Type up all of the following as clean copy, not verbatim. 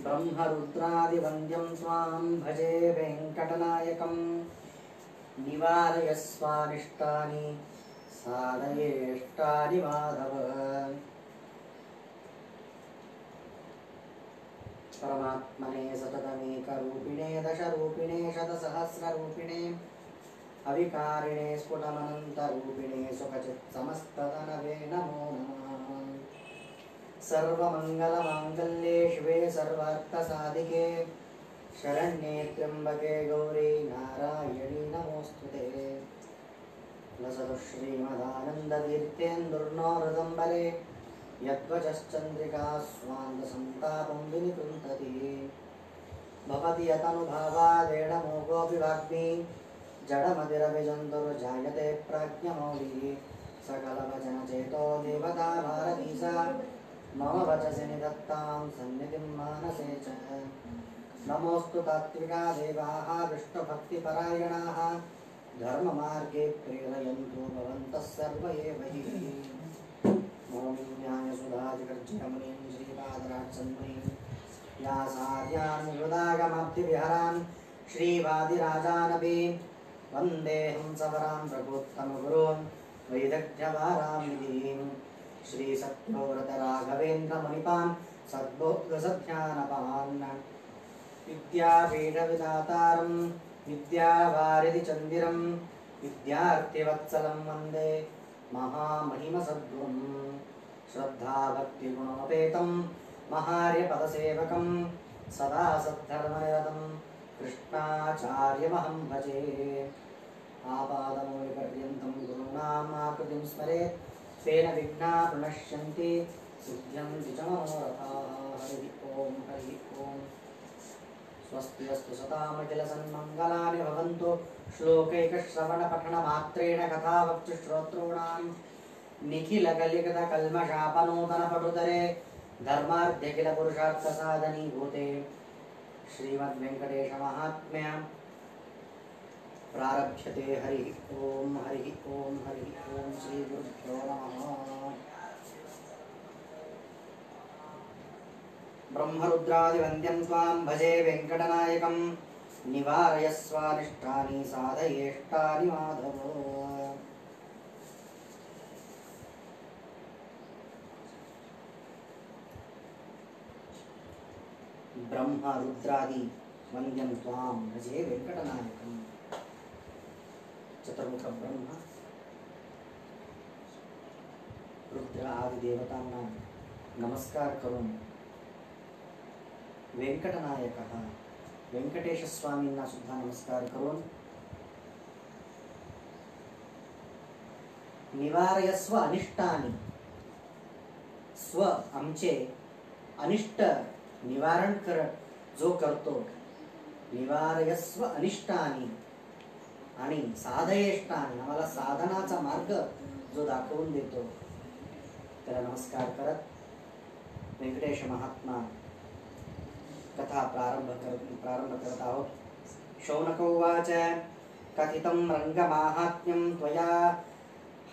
ब्रह्मरुद्रादिवन्द्यं त्वां भजे वेङ्कटनायकं निवारयस्वानिष्टानि साधयेष्टानि माधव। परमात्मने सततमेकरूपिणे दशरूपिणे शतसहस्ररूपिणे अविकारिणे स्फुटमनन्तरूपिणे सुखचित्समस्ततनवे नमो नमः। सर्वमङ्गलमाङ्गल्ये शिवे सर्वार्थसाधिके शरण्ये त्र्यम्बके गौरी नारायणी नमोऽस्तुते। लसतु श्रीमदानन्दतीर्थेन्दुर्नो हृदम्बरे यद्वचश्चन्द्रिका स्वान्तसन्तापं विनिकृन्तति। भवति यतनुभावादेडमोघोऽपि वाग्मी जडमतिरविजन्तुर्जायते प्राज्ञमौलिः। सकलवचनचेतो देवता भारती सा मम वचसि निधत्तां सन्निधिं मानसे च। नमोऽस्तु तात्विका देवाः विष्णुभक्तिपरायणाः धर्ममार्गे प्रेरयन्तु भवन्तः सर्व एव हि। न्यायसुधाधिगर्जमुनीं श्रीपादराजसन्मुनीं व्यासार्यान् हृदागमाब्धिविहरान् श्रीवादिराजानपि वन्दे हंसवरान् रघुत्तमगुरून् वैदग्ध्यवारां श्रीसत्यव्रतराघवेन्द्रमुनिपान् सद्बोधसध्यानपान् विद्यापीठविधातारं विद्यावारिधिचन्दिरं विद्यार्थिवत्सलं वन्दे महामहिमसद्गुरुं। श्रद्धाभक्तिगुणोपेतं महार्यपदसेवकं सदा सद्धर्मनिरतं कृष्णाचार्यमहं भजे। आपादमौलिपर्यन्तं गुरूणाम् आकृतिं स्मरेत् तेन विघ्नाः प्रणश्यन्ति सिद्ध्यन्ति च मनोरथाः। हरिः ओं हरिः ओं। स्वस्ति अस्तु सतामखिलसन्मङ्गलानि भवन्तु। श्लोकैकश्रवणपठनमात्रेण कथावक्तुश्रोतॄणां निखिलकलिकतकल्मषापनोदनपटुतरे धर्मार्ध्यखिलपुरुषार्थसाधनीभूते श्रीमद्वेङ्कटेशमाहात्म्य प्रारभ्यते। हरिः ओं हरिः ओं हरिः ओं। श्रीगुरुभ्यो नमः। ब्रह्मरुद्रादिवन्द्यं त्वां भजे वेङ्कटनायकं निवारयस्वानिष्टानि साधयेष्टानि माधव। ब्रह्मरुद्रादि वन्द्यं त्वां भजे वेङ्कटनायकं। चतुर्मुख ब्रह्म रुद्र आदि देवतांना नमस्कार करून वेंकटनायक व्यंकटेश स्वामींना सुद्धा नमस्कार करून निवारयस्व अनिष्टानि स्व आमचे अनिष्ट निवारण कर जो करतो निवारयस्व अनिष्टानि आणि साधयेष्टानि आम्हाला साधनाचा मार्ग जो दाखवून देतो त्याला नमस्कार करत व्यंकटेश महात्मा कथा प्रारंभ करत आहोत। शौनक उवाच कथितं रंगमाहात्म्यं त्वया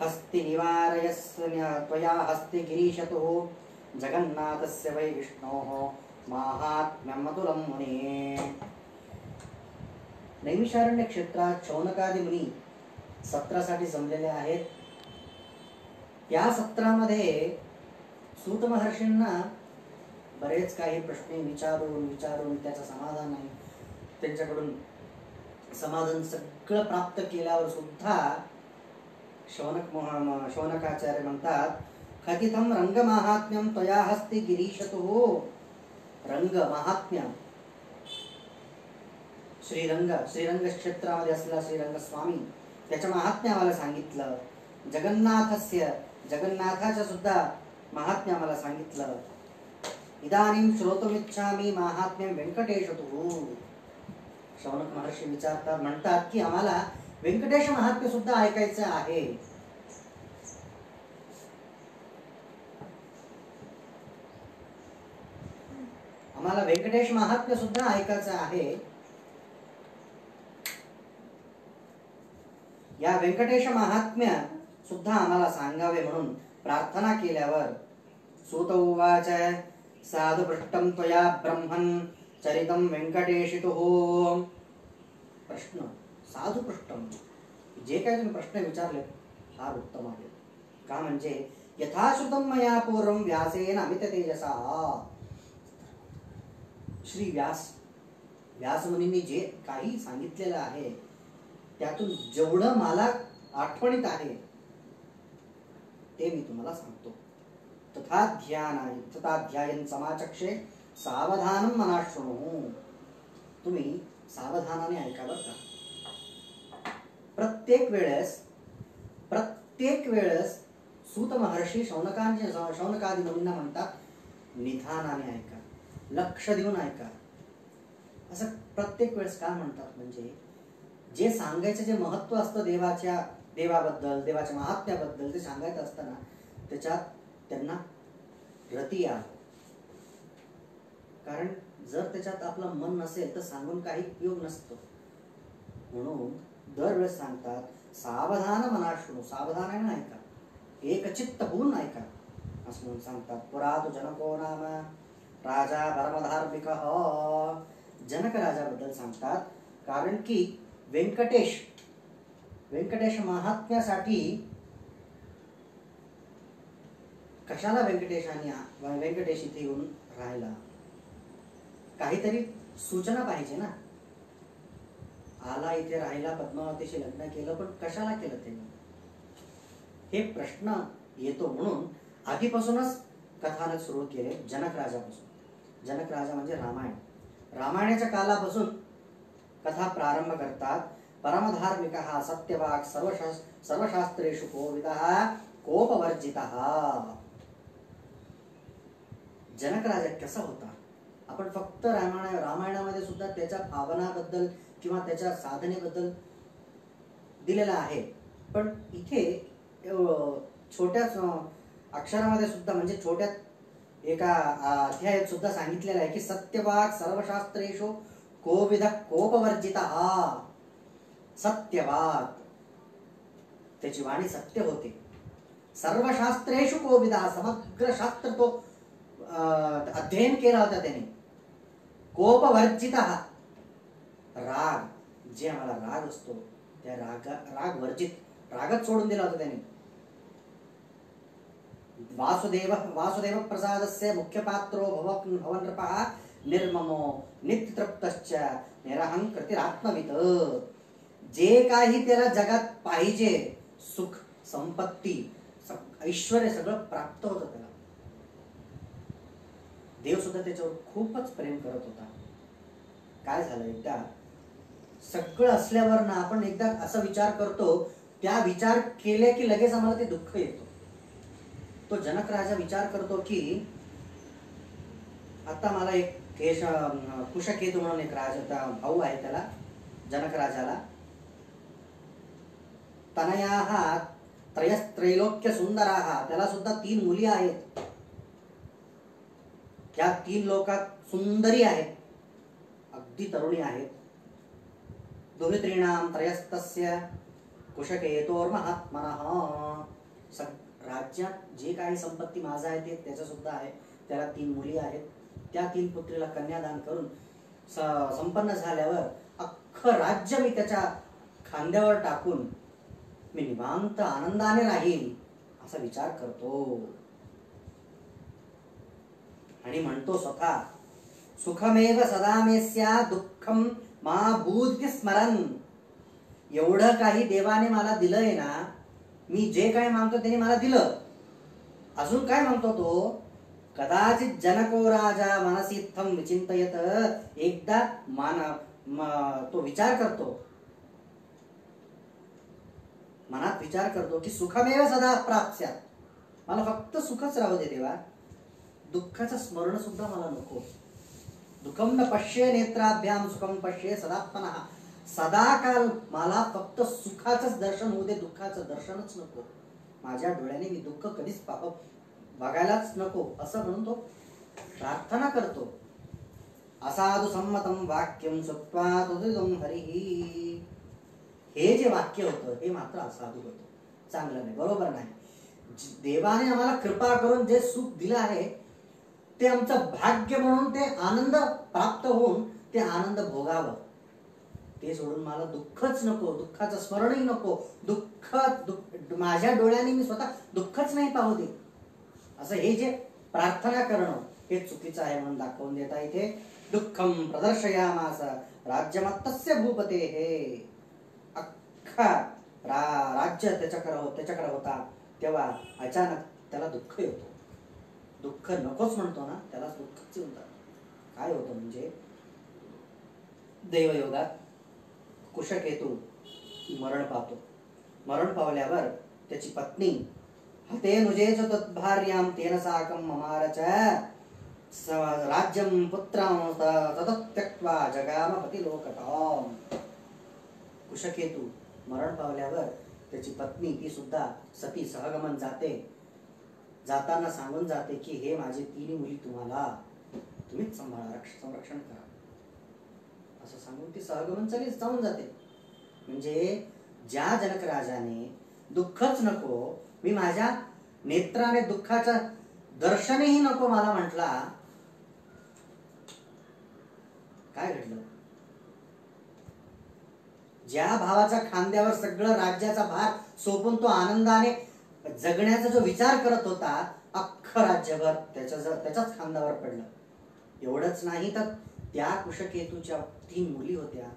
हस्ति त्वया हस्ति गिरीशतुः जगन्नाथस्य वै विष्णोः माहात्म्यं अतुलं मुने। नैमिषारण्य क्षेत्रात शौनकादी मुनी सत्रासाठी जमलेले आहेत। या सत्रामध्ये सूत महर्षींना बरेच काही प्रश्न विचारून त्याचं समाधान आहे त्यांच्याकडून समाधान सगळं प्राप्त केल्यावर सुद्धा शौनकाचार्य म्हणतात कथितं रंग महात्म्यं त्वया हस्ति गिरीशतुः। रंग महात्म्य श्रीरंग क्षेत्रामध्ये असलेला श्रीरंग स्वामी त्याच्या महात्म्य आम्हाला सांगितलं। जगन्नाथाच्या सुद्धा महात्म्य आम्हाला सांगितलं। इदानीं श्रोतुमिच्छामि महात्म्यं व्यंकटेशतुः। शौनक महर्षी म्हणतात की आम्हाला व्यंकटेश महात्म्य सुद्धा ऐकायचं आहे। आम्हाला व्यंकटेश महात्म्य सुद्धा ऐकायचं आहे। या व्यंकटेश महात्म्य सुद्धा आम्हाला सांगावे म्हणून प्रार्थना केल्यावर सूत उवाच साधु पृष्टम त्वया ब्रह्मन् चरितम व्यंकटेशितुः. प्रश्न साधु पृष्टम, जे काय तुम्ही प्रश्न विचारले फार उत्तम आहे. का म्हणजे यथाश्रुतम मया पूर्वं व्यासेन अमित तेजसा. श्री व्यास मुनींनी जे काही सांगितलेलं आहे त्यातून जेवढं मला आठवणीत आहे ते मी तुम्हाला सांगतो. तथा ध्यायन समाचक्षे सावधानम मना शृणु. तुम्ही सावधानाने ऐका बरं का. प्रत्येक वेळेस सूत महर्षी शौनकादी मुनींना म्हणतात निधानाने ऐका, लक्ष देऊन ऐका. असं प्रत्येक वेळेस का म्हणतात म्हणजे जे सांगायचं जे महत्व असतं देवाबद्दल, देवाच्या महात्म्याबद्दल ते सांगायचं असताना त्याच्यात त्यांना रती यावं. कारण जर त्याच्यात आपलं मन नसेल तर सांगून काही उपयोग नसतो. म्हणून दरवेळेस सांगतात सावधान मना शृणु, सावधानाने ऐका, एकचित्त होऊन ऐका असं म्हणून सांगतात. पुरा तु जनको नाम राजा परमधार्मिकः. जनक राजाबद्दल सांगतात कारण की व्यंकटेश महात्म्यासाठी कशाला व्यंकटेश इथे येऊन राहिला, काहीतरी सूचना पाहिजे ना. आला इथे राहिला, पद्मावतीशी लग्न केलं, पण कशाला केलं ते, हे प्रश्न येतो. म्हणून आधीपासूनच कथानक सुरू केले जनक राजापासून. जनक राजा म्हणजे रामायणाच्या कालापासून कथा प्रारंभ करतात. परमधार्मिकः सत्यवाक् सर्वशास्त्रेषु कोविदः कोपवर्जितः. जनक राजा कसा होता आपण फक्त रामायणामध्ये सुद्धा त्याच्या भावनाबद्दल किंवा त्याच्या साधनेबद्दल दिलेला आहे. पण इथे छोट्या अक्षरामध्ये सुद्धा म्हणजे छोट्या एका अध्यायात सुद्धा सांगितलेलं आहे की सत्यवाक् सर्वशास्त्रेषु कोविद कोपवर्जितः. सत्यवाक्, त्याची वाणी सत्य होते. सर्वशास्त्रेषु कोविदः, समग्र शास्त्र तो अध्ययन केला होता त्याने. कोपवर्जितः, राग, जे आम्हाला राग असतो त्या राग वर्जित, रागच सोडून दिला होता त्याने. वासुदेव प्रसादस्य मुख्य पात्रो भवन नृपः निर्ममो नित्यतृप्तश्च निरहंकृतिरात्मवित्. जे काही त्याला जगात पाहिजे, सुख, संपत्ती, ऐश्वर्य सगळं प्राप्त होतं त्याला. देव सुद्धा त्याच्यावर खूपच प्रेम करत होता. काय झालं, एकदा सगळं असल्यावर ना आपण एकदा असा विचार करतो, त्या विचार केले की लगेच आम्हाला ते दुःख येतो. तो जनक राजा विचार करतो की आता मला एक कुशकेतू म्हणून एक राजा भाऊ आहे त्याला, जनक राजाला. तनयाः त्रैलोक्य सुंदराः, त्याला सुद्धा 3 मुली आहेत. त्या 3 लोकात सुंदरी आहेत, अगदी तरुणी आहेत. दुहित्रीणां त्रयस्तस्य कुशकेतोर्महात्मनः. राज्यात जे काही संपत्ती माझा आहे ते त्याचं सुद्धा आहे. त्याला 3 मुली आहेत. त्या 3 पुत्रीला कन्यादान करून संपन्न झाल्यावर अख्खं राज्य मी त्याच्या खांद्यावर टाकून मी निवांत आनंदाने राहील असा विचार करतो. आणि म्हणतो स्वतः, सुखमेव सदा मे स्यात् दुःखम मा भूत् स्मरन्. एवढं काही देवाने मला दिलंय ना, मी जे काय मागतो त्याने मला दिलं. अजून काय मागतो तो, कदाचित जनको राजा मनसित्थम विचिंतयत. एकदा तो विचार करतो, मनात विचार करतो की सुखमेव सदा प्राप्स्यात्. मला फक्त सुखच राहू दे देवा, दुःखाचं स्मरण सुद्धा मला नको. दुःखम न पश्ये नेत्राभ्याम सुखम पश्ये सदात्मनः. सदा काल मला फक्त सुखाचंच दर्शन होऊ दे, दुःखाचं दर्शनच नको. माझ्या डोळ्याने मी दुःख कधीच बघायलाच नको असं म्हणून तो प्रार्थना करतो. असाधु सम्मतम वाक्यम सुत्वा तुदितम हरिः. हे जे वाक्य होतं हे मात्र असाधू होतं, चांगलं नाही, बरोबर नाही. देवाने आम्हाला कृपा करून जे सुख दिलं आहे ते आमचं भाग्य म्हणून ते आनंद प्राप्त होऊन ते आनंद भोगावं. ते सोडून मला दुःखच नको, दुःखाचं स्मरणही नको, माझ्या डोळ्याने मी स्वतः दुःखच नाही पाहू दे, असं हे जे प्रार्थना करणं हे चुकीचं आहे म्हणून दाखवून देता इथे. दुःखम प्रदर्शयामास राज्यमत्तस्य भूपते. हे अख्खा राज्य त्याच्याकडे होता, तेव्हा अचानक त्याला दुःख येतो. दुःख नकोच म्हणतो ना, त्याला दुःखच येऊन जातं. काय होतं म्हणजे देवयोगात कुशकेतू मरण पावतो. मरण पावल्यावर त्याची पत्नी हतेनुजेच तद्भार्यां तेन साकं ममारच राज्यं पुत्रं ततः त्यक्त्वा जगाम पतिलोकताम्. कुशकेतू मरण पावल्यावर त्याची पत्नी ती सुद्धा सती सहगमन जाते. जाताना सांगून जाते की हे माझे 3 मुली तुम्हीच सांभाळा, संरक्षण करा, असं सांगून ती सहगमन जाऊन जाते. म्हणजे ज्या जनक राजाने दुःखच नको, मी माझ्या नेत्राने दुःखाचं दर्शनही नको मला म्हटला, काय घडलं? ज्या भावाच्या खांद्यावर सगळं राज्याचा भार सोपून तो आनंदाने जगण्याचा जो विचार करत होता, अख्खं राज्यभर त्याच्याच खांद्यावर पडलं. एवढंच नाही तर त्या कुशकेतूच्या 3 मुली होत्या,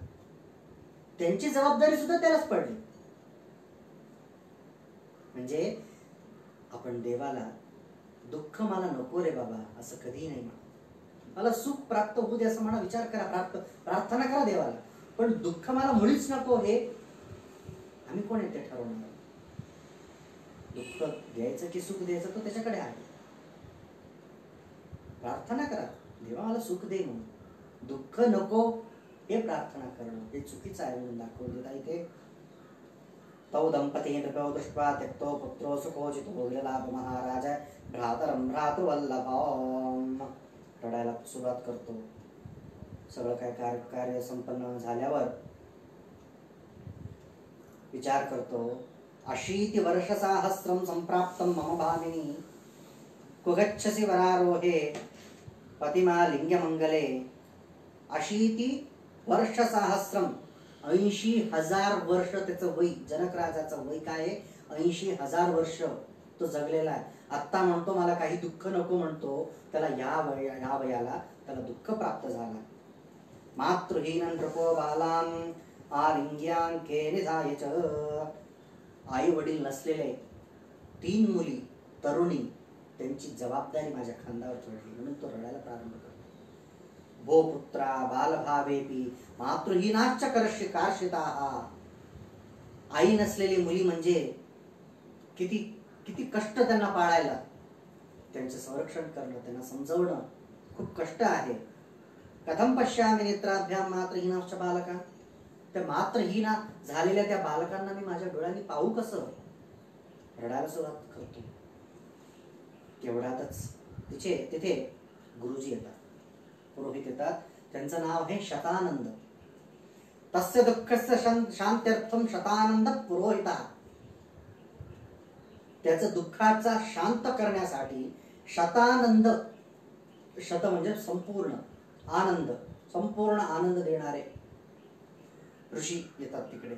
त्यांची जबाबदारी सुद्धा त्यालाच पडली. म्हणजे आपण देवाला दुःख मला नको रे बाबा असं कधीही नाही म्हणा. मला सुख प्राप्त होऊ दे असं म्हणा, विचार करा, प्रार्थना करा देवाला, पण दुःख मला मुळीच नको हे आम्ही कोण आहे ते ठरवणार? दुःख द्यायचं की सुख द्यायचं तो त्याच्याकडे आहे. प्रार्थना करा देवा मला सुख दे म्हणून, दुःख नको हे प्रार्थना करणं हे चुकीचं आहे म्हणून दाखवून देता इथे. तौ दंपती नृपौ दृष्ट्वा त्यक्तो पुत्रो सुखोचितो विललाप महाराज भ्रातरं भ्रातृवल्लभम्. रडायला सुरुवात करतो. सगळं काय कार्य संपन्न झाल्यावर विचार करतो, 80 वर्षसहस्रं संप्राप्तं मम भामिनी कुगच्छसि वरारोहे पतिमा लिंगमंगले. 80 वर्षसहस्रम 80,000 वर्ष त्याचं वय, जनक राजाचं वय काय आहे? 80,000 वर्ष तो जगलेला आहे. आत्ता म्हणतो मला काही दुःख नको म्हणतो, त्याला या वयाला त्याला दुःख प्राप्त झाला. मातृहीन नृपो बालां आलिंग्यांके निधाय च. आई वडील नसलेले 3 मुली तरुणी, त्यांची जबाबदारी माझ्या खांद्यावर चढली म्हणून तो रडायला प्रारंभ करतो. भो पुत्रा बालभावेपी मातृहीनाच्च कार्षिताः. आई नसलेली मुली म्हणजे किती कष्ट त्यांना पाळायला, त्यांचं संरक्षण करणं, त्यांना समजवणं खूप कष्ट आहे. कथम पश्यामि नेत्राभ्याम मातृहीनाश्च बालका. त्या मातृहीना झालेल्या त्या बालकांना मी माझ्या डोळ्यांनी पाहू कसं? रडायला सुरुवात करतो. तेवढ्यातच तिथे गुरुजी येतात, पुरोहित येतात. त्यांचं नाव आहे शतानंद. तस्य दुःखस्य शांत्यर्थम शतानंद पुरोहिता. त्याचं दुःखाचा शांत करण्यासाठी शतानंद, शत म्हणजे संपूर्ण आनंद, संपूर्ण आनंद देणारे ऋषी येतात तिकडे.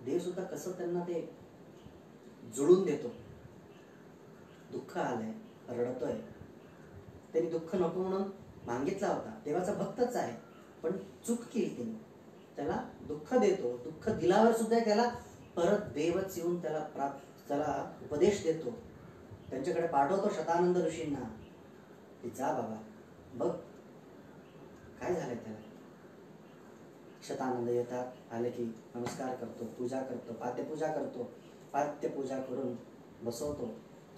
देव सुद्धा कसं त्यांना ते जुळून देतो. दुःख आलंय, रडतोय, त्यांनी दुःख नको म्हणून मागितला होता, देवाचा भक्तच आहे, पण चूक केली त्यांनी, त्याला दुःख देतो. दुःख दिल्यावर सुद्धा त्याला परत देवच येऊन त्याला उपदेश देतो. त्यांच्याकडे पाठवतो शतानंद ऋषींना, जा बाबा बघ काय झालंय त्याला. शतानंद येतात, आले की नमस्कार करतो, पूजा करतो, पाद्यपूजा करतो. पाद्यपूजा करून बसवतो.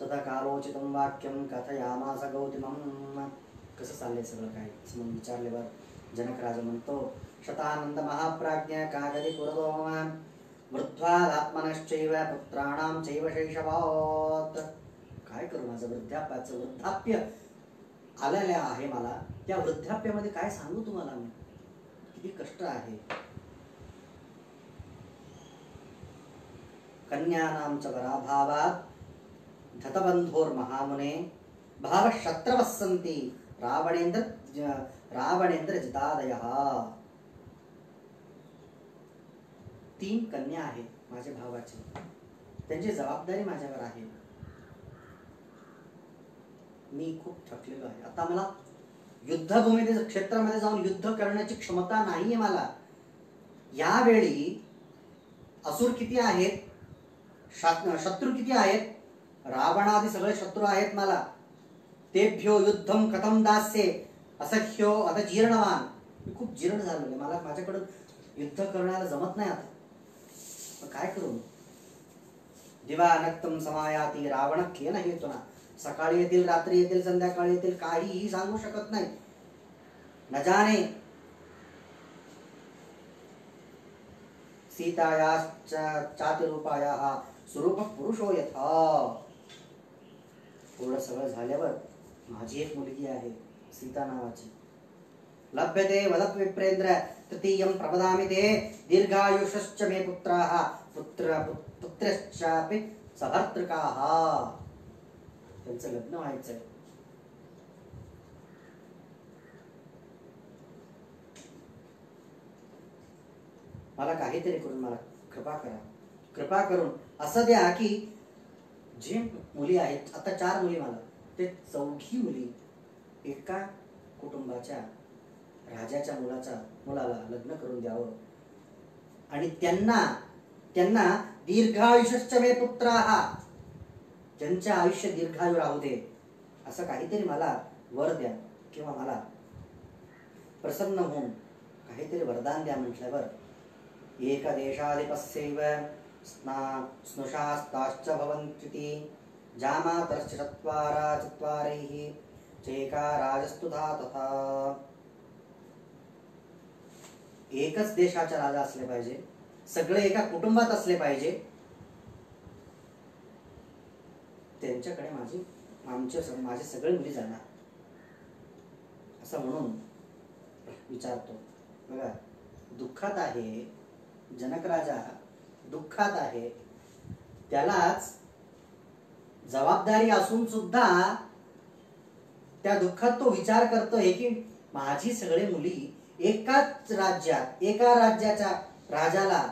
तथा कालोचितं वाक्यं कथयामास गौतमं. कसं चाललंय सगळं काय म्हणून विचारल्यावर जनक राजा म्हणतो, शतानंद महाप्राज्ञ कागदी पुरतो मम वृद्ध्वादात्मनश्चैव पुत्राणां चैव शैशवात्. काय करू, माझं वृद्धाप्य आलेलं आहे मला, त्या वृद्धाप्यामध्ये काय सांगू तुम्हाला मी, किती कष्ट आहे. कन्यानां च वराभावात् धतबंधोर महामुने भाव शत्रवः सन्ति रावणेंद्र जितादयः. 3 कन्या आहेत माझ्या भावाची, त्यांची जबाबदारी माझ्यावर आहे. मी खूप थकलेलो आहे. आता मला युद्धभूमीत क्षेत्रामध्ये जाऊन युद्ध करण्याची क्षमता नाहीये मला. यावेळी असुर किती आहेत, शत्रू किती आहेत, रावणादी सगळे शत्रू आहेत मला. तेभ्यो युद्धम कथम दास्ये असह्यो आता जीर्णवान. मी खूप जीर्ण झालेलो, मला माझ्याकडून युद्ध करण्याला जमत नाही आता. काय करू? दिवानक्तम समायाती रावण केन हेतुना. सकाळी येतील, रात्री येतील, संध्याकाळी येतील, काहीही सांगू शकत नाही. न जाने सीतायाश्चातिरूपायाः स्वरूप पुरुषो यथा. थोडं सगळं झाल्यावर माझी एक मुलगी आहे सीता नावाची. लभ्यते वदत् विप्रेंद्र तृतीयं प्रवदामि ते दीर्घायुषश्च मे पुत्राः पुत्रश्चापि सभर्तृकाः. त्यांचं लग्न व्हायचंय. मला काहीतरी करून मला कृपा करा. कृपा करून असं द्या की जे मुली आहेत, आता 4 मुली मला, ते 4ही मुली एका कुटुंबाच्या राजाच्या मुलाला लग्न करून द्यावं. आणि त्यांना दीर्घायुष्यश्च मे पुत्राः, ज्यांचे आयुष्य दीर्घायू राहू दे, असं काहीतरी मला वर द्या किंवा मला प्रसन्न होऊन काहीतरी वरदान द्या. म्हटल्यावर एक देशाधिपस्यैव स्नुषास्ताश्च भवन्त्युति जामातरश्च चत्वारैः चेका राजस्तुधा तथा. एकच देशाचा राजा असले पाहिजे, सगळे एका कुटुंबात असले पाहिजे. त्यांच्याकडे माझे सगळे मुली जाणार असं म्हणून विचारतो. बघा, दुःखात आहे जनक राजा, दुःखात आहे. त्यालाच जबाबदारी असून सुद्धा त्या दुःखात तो विचार करतोय की माझी सगळे मुली एकाच राज्यात, एका राज्याच्या राजाला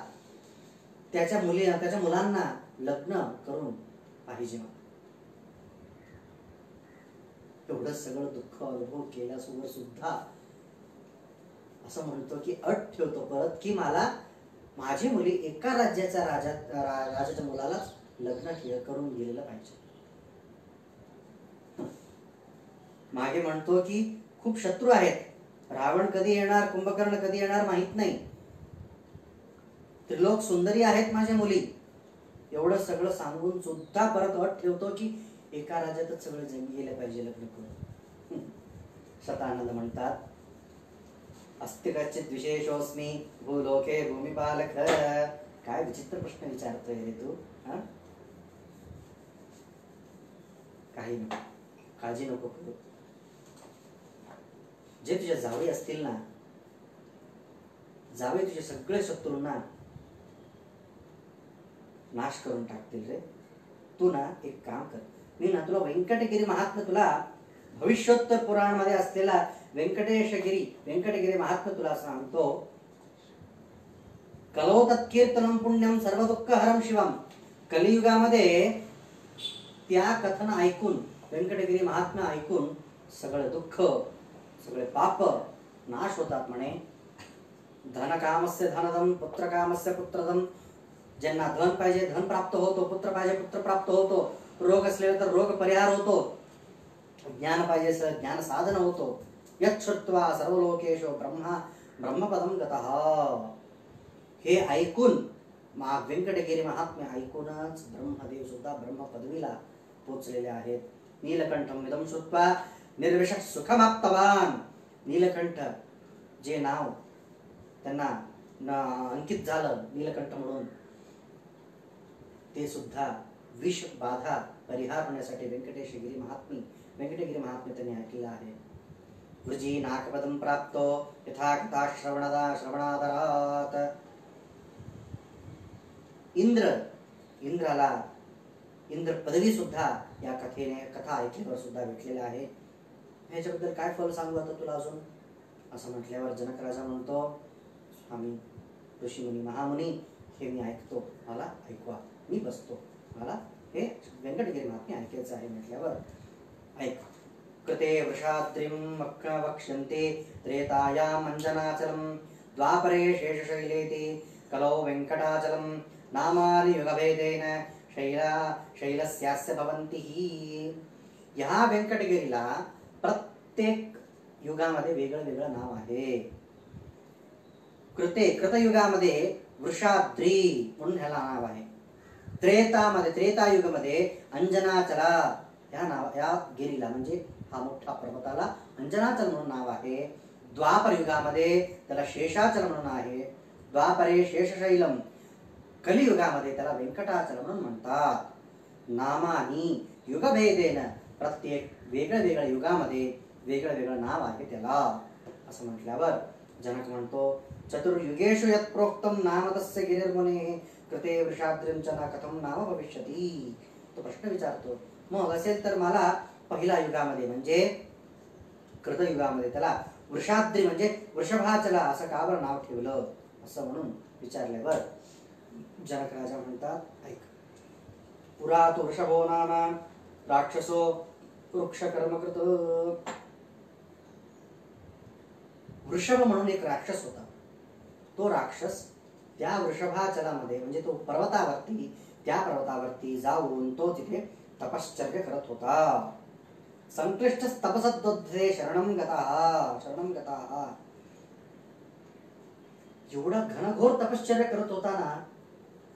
त्याच्या मुलांना लग्न करून पाहिजे. एवढं सगळं दुःख अनुभव केल्यासोबत सुद्धा असं म्हणतो की अट ठेवतो परत की मला माझी मुली एका राज्याच्या राजाच्या मुलालाच लग्न करून गेलेलं पाहिजे. मागे म्हणतो की खूप शत्रू आहेत, रावण कधी येणार, कुंभकर्ण कधी येणार माहित नाही, त्रिलोक सुंदरी आहेत माझ्या मुली. एवढं सगळं सांगून सुद्धा परत अट ठेवतो की एका राज्यातच सगळे गेले पाहिजे लग्न करून. शतानंद म्हणतात, अस्ति कच्चित विशेषोस्मी भूलोके भूमिपालक. काय विचित्र प्रश्न विचारतोय रे तू. काही नको, काळजी नको करू. जे तुझ्या जावई असतील ना, जावई तुझे सगळे शत्रूंना नाश करून टाकतील रे. तू ना एक काम कर, मी ना तुला व्यंकटगिरी महात्म्य, तुला भविष्योत्तर पुराण मध्ये असलेला व्यंकटगिरी महात्म्य तुला सांगतो. कलो तत्कीर्तनम पुण्यम सर्व दुःखहरम शिवम. कलियुगामध्ये त्या कथन ऐकून, व्यंकटगिरी महात्म्य ऐकून सगळं दुःख, सगळे पाप नाश होतात म्हणे. धनकामस्य धनदम, पुत्रकामस्य पुत्रदम. ज्यांना धन पाहिजे धन प्राप्त होतो, पुत्र पाहिजे पुत्र प्राप्त होतो, रोग असलेला तर रोग परिहार होतो, ज्ञान पाहिजे तर ज्ञान साधन होतो. यच्छ्रुत्वा सर्वलोकेषु ब्रह्मपदम गतः. हे ऐकून व्यंकटगिरी महात्म्य ऐकूनच ब्रह्मदेव सुद्धा ब्रह्म पदवीला पोचलेले आहेत. नीलकंठम इदं श्रुत्वा निर्विशः सुखमाप्तवान. नीलकंठ जे नाव त्यांना अंकित झालं नीलकंठ म्हणून, ते सुद्धा विष बाधा परिहार होण्यासाठी व्यंकटगिरी महात्म्य त्यांनी ऐकलेलं आहे. वृजी नाकपदं प्राप्तो यथा कथा श्रवणादरात. इंद्र पदवी सुद्धा या कथा ऐकल्यावर सुद्धा भेटलेल्या आहे. ह्याच्याबद्दल काय फल सांगू आता तुला अजून असं म्हटल्यावर जनक राजा म्हणतो, स्वामी ऋषीमुनी महामुनी हे मी ऐकतो, मला ऐकवा, मी बसतो, मला हे व्यंकटगिरी महात्म्य ऐकायचं आहे. म्हटल्यावर ऐक. कृते वृषाद्रिं वक्ष्यन्ते त्रेतायाम् अंजनाचलम् द्वापरे शेषशैलेति कलौ वेंकटाचलम् नामानि युगभेदेन शैलस्यास्य भवन्ति ही. ह्या व्यंकटगिरीला प्रत्येक युगामध्ये वेगळं वेगळं नाव आहे. कृतयुगामध्ये वृषाद्री म्हणून ह्याला नाव आहे. त्रेतायुगामध्ये अंजनाचला या गिरीला म्हणजे हा मोठा पर्वताला अंजनाचल म्हणून नाव आहे. द्वापर युगामध्ये त्याला शेषाचल म्हणून आहे. द्वापरे शेषशैलम. कलियुगामध्ये त्याला वेंकटाचल म्हणून म्हणतात. नामानी युगभेदेन प्रत्येक वेगळ्या युगामध्ये वेगळं वेगळं नाव आहे त्याला. असं म्हटल्यावर जनक म्हणतो, चतुर्युगेषु यत् प्रोक्तम नाम तस्य गिरिर्मुनेः कृते वृषाद्रिं च न कथं नाम भविष्यति. तो प्रश्न विचारतो, मग असेल तर मला पहिल्या युगामध्ये म्हणजे कृतयुगामध्ये त्याला वृषाद्री म्हणजे वृषभाचला असं का बरं नाव ठेवलं असं म्हणून विचारल्यावर जनक राजा म्हणतात, ऐक. पुरा तो वृषभो नाम राक्षसो वृक्ष कर्मकृत. वृषभ म्हणून एक राक्षस होता. तो राक्षस त्या वृषभाचलामध्ये म्हणजे तो त्या पर्वतावरती जाऊन तो तिथे तपश्चर्य करत होता. संक्लिष्ट तपसद्वध्ये शरणं गताः. एवढा घनघोर तपश्चर्य करत होता ना,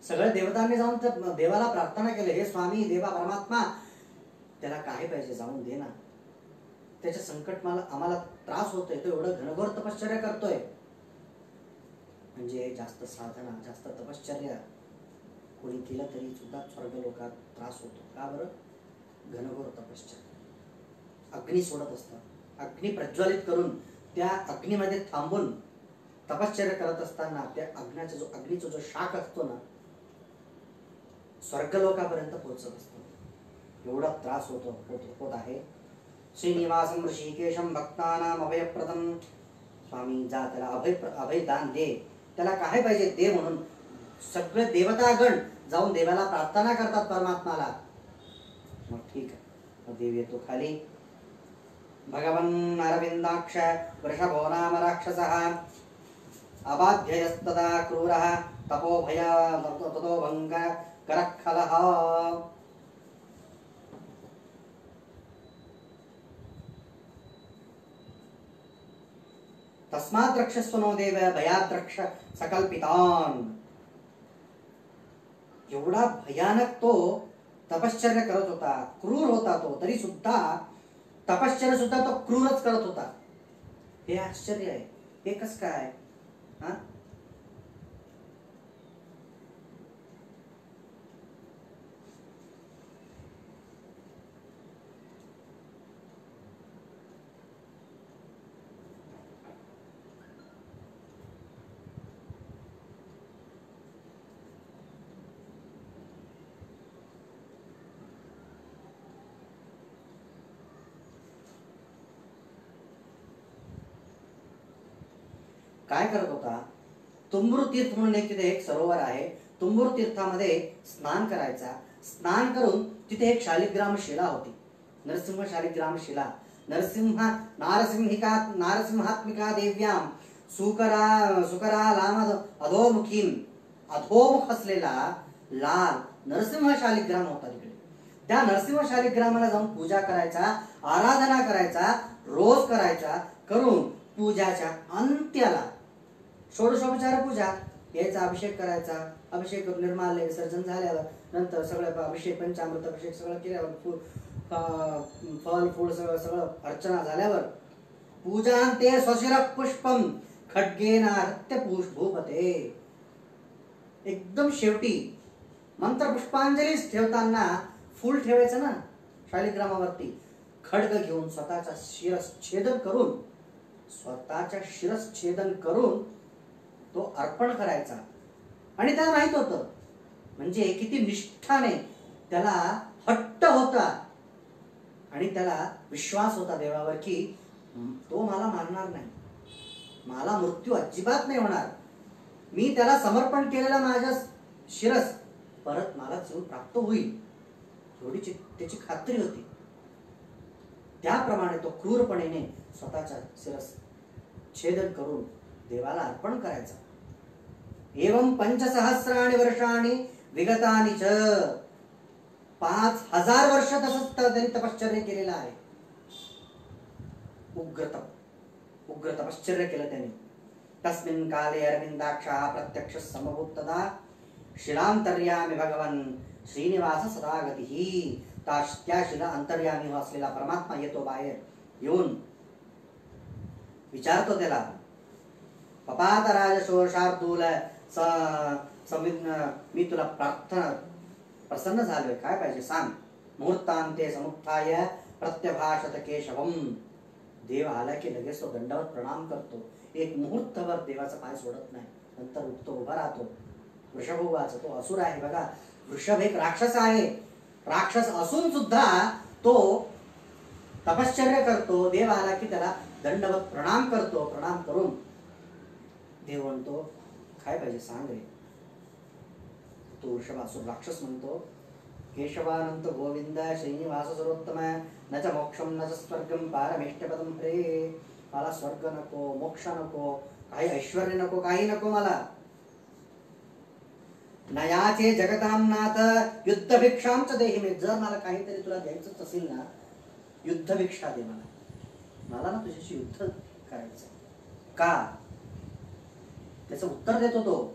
सगळ्या देवतांनी जाऊन तर देवाला प्रार्थना केली, हे स्वामी देवा परमात्मा त्याला काय पाहिजे जाऊन दे ना, त्याचे संकट आम्हाला त्रास होतोय, तो एवढं घनघोर तपश्चर्या करतोय. म्हणजे जास्त साधना जास्त तपश्चर्या कोणी केलं तरी सुद्धा स्वर्ग लोकात त्रास होतो. का बरं? घनघोर तपश्चर्या. अग्नी सोडत असतात, अग्नी प्रज्वलित करून त्या अग्नीमध्ये थांबून तपश्चर्या करत असताना त्या अग्नीचा जो शाख असतो ना, स्वर्गलोकापर्यंत पोहोचत असतो. एवढा त्रास होत आहे. श्रीनिवासम ऋषिकेशम भक्तानाम अभयप्रदम. स्वामी जा त्याला अभयदान दे, त्याला काय पाहिजे दे म्हणून सगळे देवतागण जाऊन देवाला प्रार्थना करतात परमात्माला. मग ठीक आहे, मग देव येतो खाली. भगवन् अरविंदाक्ष वृषभो नाम राक्षसः अबाध्ययस्तदा क्रूरः ततो भंग करखलः. तस्मात् रक्षस्वनो देव भयात् रक्ष सकल्पितान्. एवढा भयानक तो तपश्चर्य करत होता, क्रूर होता तो, तरी सुद्धा तपश्चर्य सुद्धा तो क्रूरच करत होता. हे आश्चर्य आहे. हे कसं काय? काय करत होता? तुंबुर तीर्थ म्हणून तिथे एक सरोवर आहे. तुंबुर तीर्थामध्ये स्नान करायचा. स्नान करून तिथे एक शालिग्राम शिला होती, नरसिंह शालिग्राम शिला. नारसिंहात्मिका देव्याम सुकरा लाम अधोमुखीम. अधोमुख असलेला लाल नरसिंह शालिग्राम होता तिकडे. त्या नरसिंह शालिग्रामाला जाऊन पूजा करायचा, आराधना करायचा, रोज करायचा. करून पूजाच्या अंत्याला षोडशोपचार पूजा याचा अभिषेक करायचा. अभिषेक करून निर्माल्य विसर्जन झाल्यावर नंतर सगळं अभिषेक पंचामृत अभिषेक सगळं केल्यावर फल फूल सगळं अर्चना झाल्यावर पूजांते स्वशिर पुष्पम खड्गेन हत्य भूपते. एकदम शेवटी मंत्र पुष्पांजली ठेवताना फूल ठेवायचं ना शालिग्रामावरती, खड्ग घेऊन स्वतःचा शिरच्छेदन करून तो अर्पण करायचा. आणि त्याला माहित होतं म्हणजे किती निष्ठाने त्याला हट्ट होता आणि त्याला विश्वास होता देवावर की तो मला मारणार नाही, मला मृत्यू अजिबात नाही होणार, मी त्याला समर्पण केलेला माझ्या शिरस परत मला जीव प्राप्त होईल, एवढी त्याची खात्री होती. त्याप्रमाणे तो क्रूरपणे स्वतःच्या शिरस छेदन करून देवाला अर्पण करायचा. एवं 5,000 वर्षाणि विगतानि च, 5,000 वर्ष तसंच त्यांनी तपश्चर्या केलेलं आहे. उग्र तपश्चर्या केलं त्यांनी. तस्मिन् काले अरविंदाक्षः प्रत्यक्ष समभूतदा शिलांतर्यामी भगवान श्रीनिवास सदागतिः. त्या शिला अंतर्यामी असलेला परमात्मा येतो बाहेर, येऊन विचारतो त्याला, पपात राजशो शार्दूल मी तुला प्रसन्न झालोय, काय पाहिजे सांग. मुहूर्तांते समुत्थाय प्रत्यभाषत केशवम. देव आला की लगेच तो दंडवत प्रणाम करतो. एक मुहूर्तभर देवाचा पाय सोडत नाही, नंतर उठतो, उभा राहतो. वृषभोवाचा तो असुर आहे बघा, वृषभ एक राक्षस आहे. राक्षस असून सुद्धा तो तपश्चर्या करतो. देव आला की त्याला दंडवत प्रणाम करतो. प्रणाम करून देव म्हणतो, काय पाहिजे सांग रे. तो वृषभासुर राक्षस म्हणतो, केशवानंत गोविंद श्रीनिवास सर्वोत्तम न च मोक्षम न च स्वर्गम पारमेष्टपदम हरे. मला स्वर्ग नको, मोक्ष नको, काही ऐश्वर्य नको, काही नको मला. नयाचे जगताम नाथ युद्ध भिक्षाम च देहि मे. जर मला काहीतरी तुला द्यायचंच असेल ना, युद्ध भिक्षा दे मला. मला ना तुझ्याशी युद्ध करायचं. का? त्याचं उत्तर देतो तो,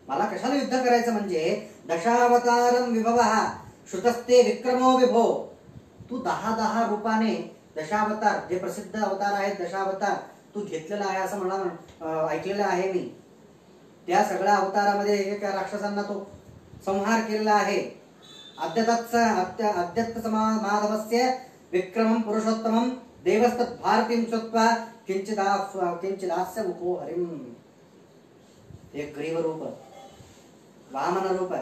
मला कशाला युद्ध करायचं म्हणजे दशावतारम विभवः श्रुतस्ते विक्रमो विभो. तू 10 रूपाने दशावतार, जे प्रसिद्ध अवतार आहेत दशावतार तू घेतलेला आहे असं मला ऐकलेलं आहे मी. त्या सगळ्या अवतारामध्ये एका राक्षसांना तो संहार केलेला आहे. अद्यत्त माधवस्य विक्रमं पुरुषोत्तमं देवस्तत् भारतीं श्रुत्वा किंचिदास्य उपो हरिम. एक ग्रीव रूप, वामन रूप,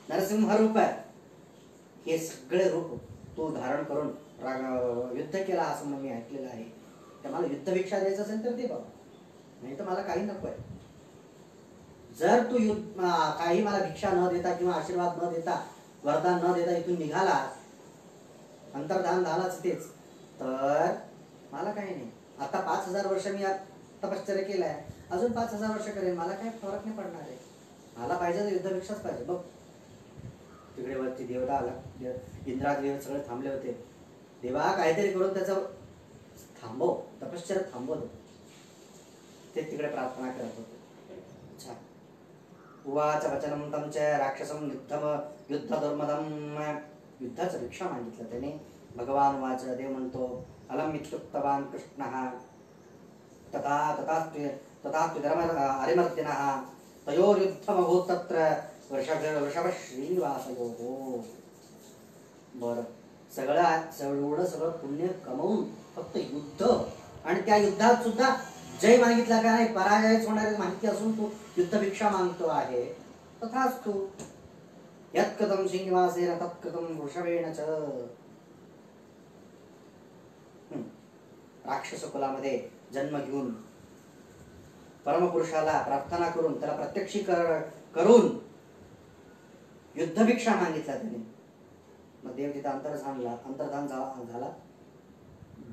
नरसिंह रूप, हे सगळे रूप तो धारण करून युद्ध केला असं मी ऐकलेलं आहे. तर मला युद्ध भिक्षा द्यायचं असेल तर दे बाबा, नाही तर मला काही नकोय. जर तू काही मला भिक्षा न देता किंवा आशीर्वाद न देता, वरदान न देता इथून निघालास, अंतर्धान झालाच तेच, तर मला काही नाही. आता 5,000 वर्ष मी तपश्चर्या केलाय, अजून 5,000 वर्ष करेन, मला काही फरक नाही पडणार आहे. मला पाहिजे तर युद्ध भिक्षाच पाहिजे. बघ तिकडे वरती देवता आला, इंद्रादेव सगळे थांबले होते. देवा काहीतरी करून त्याचं थांबव, तपश्चर्या थांबवलं. ते तिकडे प्रार्थना करत होते. अच्छा. उवाच वचनं तं च राक्षसं युद्ध दुर्मदम. युद्धाचं भिक्षा मागितलं त्याने. भगवान वाच, देव म्हणतो, अलम इत्युक्तवान् कृष्णः तथा अरिमर्दिनः तयोर्युद्धमभूत् तत्र वृषभ श्रीनिवासयोः. बरं, सगळं पुण्य कमवून फक्त युद्ध, आणि त्या युद्धात सुद्धा जय मागितला का नाही, पराजयच होणारी माहिती असून तू युद्ध भिक्षा मागतो आहे. तथास्तु यत्कृतं श्रीनिवासेन तत्कृतं वृषभेण च. राक्षस कुलामध्ये जन्म घेऊन परमपुरुषाला प्रार्थना करून त्याला प्रत्यक्षीकरण युद्ध भिक्षा मागितला त्याने. मग देव तिथं अंतर्धान झाला.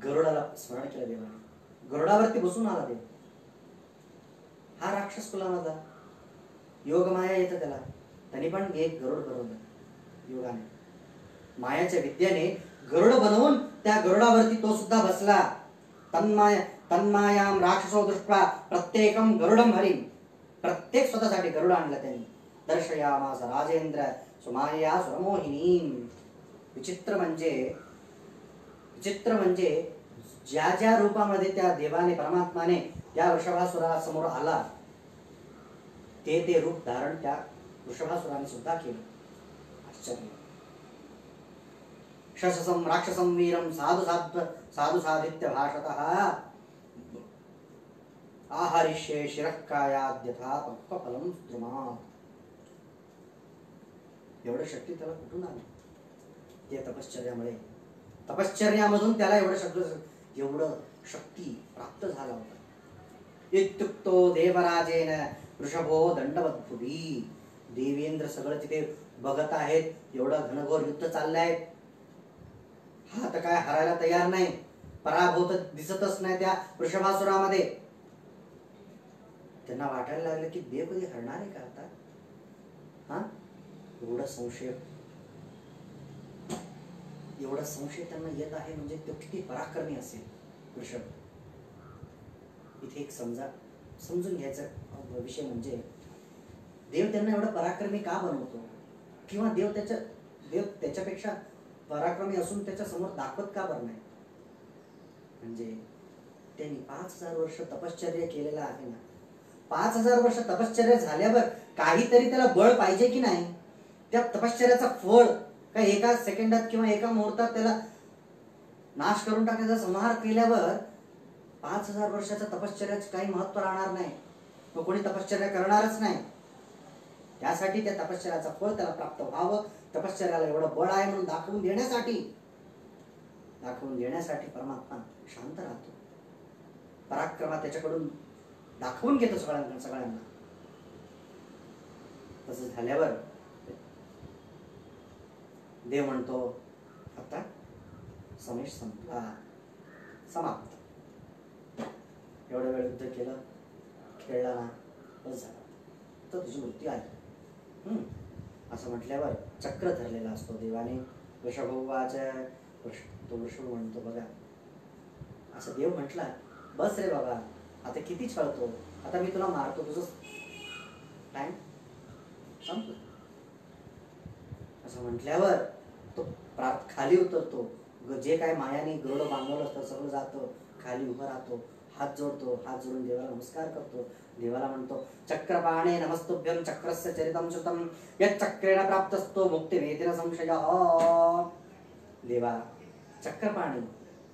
गरुडाला स्मरण केलं देवाने. गरुडावरती बसून आला देव. हा राक्षस कुलामधला योगमाया येतं त्याला. त्यांनी पण एक गरुड बनवलं योगाने. मायाच्या विद्येने गरुड बनवून त्या गरुडावरती तो सुद्धा बसला. तन्मायाम राक्षसो दृष्ट्वा प्रत्येकम गरुडम हरिम. प्रत्येक स्वतःसाठी गरुड आणलं त्यांनी. दर्शयामास राजेंद्र सुमाया सुरमोहिनीम. विचित्र म्हणजे ज्या रूपामध्ये त्या देवाने, परमात्माने त्या वृषभासुरा समोर आला, ते रूप धारण त्या वृषभासुराने सुद्धा केलं. आश्चर्य. शशसं राक्षसं वीरं साधु साधित्य भाषतः आहरिष्ये शिरःकायाद्यथा पक्वफलं द्रुमात्. एवढं शक्ती त्याला कुठून आली? ते तपश्चर्यामुळे, तपश्चर्यामधून त्याला एवढं शक्ती प्राप्त झाला होता. इत्युक्तो देवराजेन वृषभो दंडवद्भुवी. देवेंद्र सगळं तिथे बघत आहेत, एवढं घनघोर युद्ध चाललंय. हा तर काय हरायला तयार नाही, पराभूत दिसतच नाही त्या वृषभासुरामध्ये. त्यांना वाटायला लागलं की देव कधी हरणार आहे का आता. हा एवढा संशय त्यांना येत आहे, म्हणजे तो किती पराक्रमी असेल वृषभ. इथे एक समजून घ्यायचा विषय म्हणजे देव त्यांना एवढा पराक्रमी का बनवतो, किंवा देव त्याच्यापेक्षा पराक्रमी असून त्याच्या समोर दाखवत का बरं नाही. म्हणजे त्यांनी 5000 वर्ष तपश्चर्या केलेला आहे ना. 5000 वर्ष तपश्चर्या झाल्यावर काहीतरी त्याला बळ पाहिजे की नाही. त्या तपश्चर्याचा फळ काय एका सेकंदात किंवा एका मुहूर्तात त्याला नाश करून टाकायचा. संहार केल्यावर 5000 वर्षाच्या तपश्चर्याचे काही महत्व राहणार नाही, मग कोणी तपश्चर्या करणारच नाही. त्यासाठी त्या तपश्चर्याचं फळ त्याला प्राप्त व्हावं, तपश्चर्याला एवढं बळ आहे म्हणून दाखवून देण्यासाठी परमात्मा शांत राहतो. पराक्रमा त्याच्याकडून दाखवून घेतो सगळ्यांना. तसं झाल्यावर देव म्हणतो आता समय संपला, समाप्त. एवढं वेळ युद्ध केलं, खेळला ना, बस झाला, तर तुझी मृत्यू आली. असं म्हटल्यावर चक्र धरलेला असतो देवाने. वृषभोवाच्या तो वृषभ म्हणतो बघा, असं देव म्हटला, बस रे बाबा, आता किती छळतो, आता मी तुला मारतो, तुझं टाइम संपलं. असं म्हटल्यावर तो खाली उतरतो. जे काय मायाने गरुड बांधवलं असतं सगळं जातं, खाली उभं राहतो, हात जोडून देवाला नमस्कार करतो. देवाला म्हणतो चक्रपाणे नमस्तुभ्यं चक्रस्य चरितं श्रुतं यत् चक्रेण प्राप्तस्तो मुक्तिमेतेन संशयः. देवा चक्रपाणी,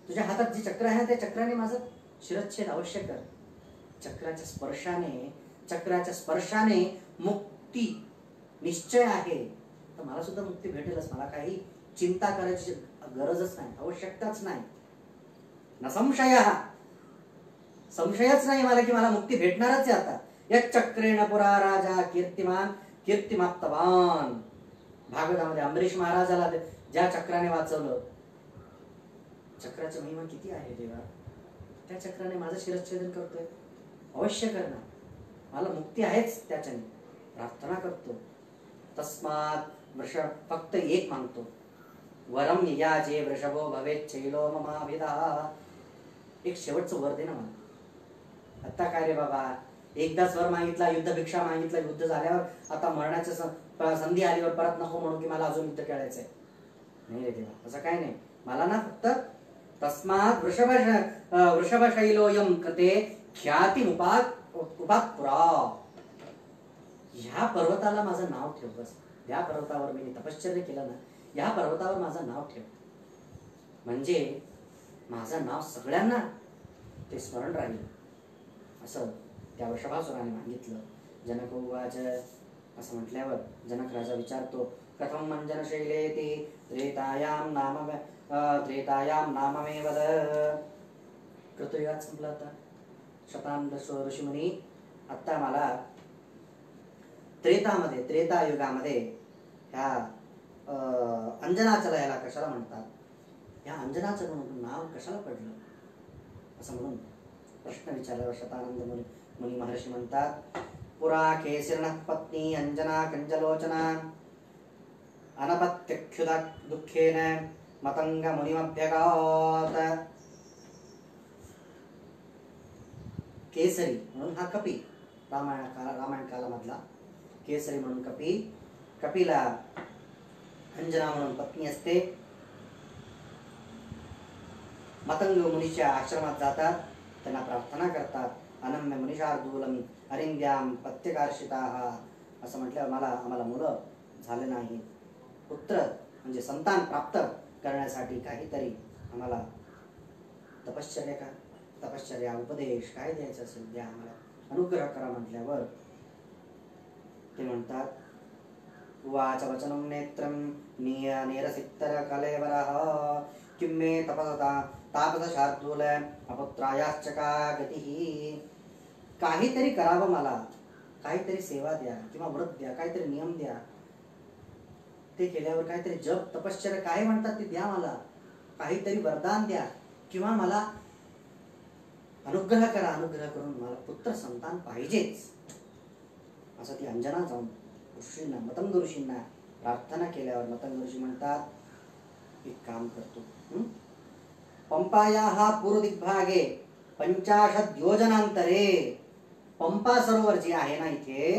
तुझ्या हातात जे चक्र आहे त्या चक्राने माझं शिरच्छेद अवश्य कर. चक्राच्या स्पर्शाने मुक्ती निश्चय आहे, तर मला सुद्धा मुक्ती भेटेलच. मला काही चिंता करायची गरजच नाही, आवश्यकताच नाही. न संशयच नाही मला की मला मुक्ती भेटणारच आहे आता. या चक्रेण पुरा राजा कीर्तिमाप्तवान. भागवतामध्ये अंबरीश महाराजाला ज्या चक्राने वाचवलं, चक्राची महिमा किती आहे देवा. त्या चक्राने माझं शिरच्छेदन करतोय, अवश्य करणार, मला मुक्ती आहेच त्याच्याने. प्रार्थना करतो. तस्मात वृषभ फक्त एक मागतो, वरम ययाचे वृषभो भवेत् चैलो ममाभिधा. एक शेवटचं वर दे ना मला. आता काय रे बाबा, एकदाच वर मागितला, युद्ध भिक्षा मागितला, युद्ध झाल्यावर आता मरणाच्या संधी आलीवर परत नको म्हणू की मला अजून युद्ध खेळायचंय. नाही रे देवा, असं काय नाही. मला ना फक्त तस्मात वृषभशैलोयम कृते ख्याती उपात पुरा. ह्या पर्वताला माझं नाव ठेव. बस या पर्वतावर मी तपश्चर्य केलं ना, या पर्वतावर माझं नाव ठेव, म्हणजे माझं नाव सगळ्यांना ते स्मरण राहील. असं त्या वृषभासुराने मागितलं. जनक उवाच. असं म्हटल्यावर जनक राजा विचारतो, कथम मंजन शैलेती त्रेतायाम नाममे वद. कृतयुगात संपला आता. शतानंद ऋषीमुनी आता मला त्रेतायुगामध्ये ह्या अंजनाचला याला कशाला म्हणतात, ह्या अंजनाचं नाव कशाला पडलं, असं म्हणून प्रश्न विचारल्यावर शतानंद मुनी महर्षी म्हणतात, पुरा केसरिणः पत्नी अंजना कंजलोचना अनपत्यक्षुदा दुःखेन मतंग मुनिमभ्यगात. केसरी म्हणून हा कपी, रामायण कालामधला केसरी म्हणून कपिला अंजना म्हणून पत्नी असते. मतंग मुनीच्या आश्रमात जातात, त्यांना प्रार्थना करतात. अनम्य मुनिशार्दूलम अरिंद्याम पत्यकार्षिताः. असं म्हटल्यावर आम्हाला मुलं झाले नाही, पुत्र म्हणजे संतान प्राप्त करण्यासाठी काहीतरी आम्हाला तपश्चर्या उपदेश काय द्यायचं असेल द्या, आम्हाला अनुग्रह करा. म्हटल्यावर ते म्हणतात उवाच वचनं नेत्रं निरसित्तर कलेवरः किं मे तापस शार्दूल अपुत्रायाश्च का गतिः. काहीतरी करावं, मला काहीतरी सेवा द्या किंवा व्रत द्या, काहीतरी नियम द्या, ते केल्यावर काहीतरी जप तपश्चर्या काय म्हणतात ते द्या, मला काहीतरी वरदान द्या किंवा मला अनुग्रह करा, अनुग्रह करून मला पुत्र संतान पाहिजेच. असं ती अंजना जाऊन ऋषींना, मतंग ऋषींना प्रार्थना केल्यावर मतंग ऋषी म्हणतात एक काम करतो. पंपायाः पूर्वदिग्भागे 50 योजनांतरे, पंपा सरोवर जे आहे ना इथे,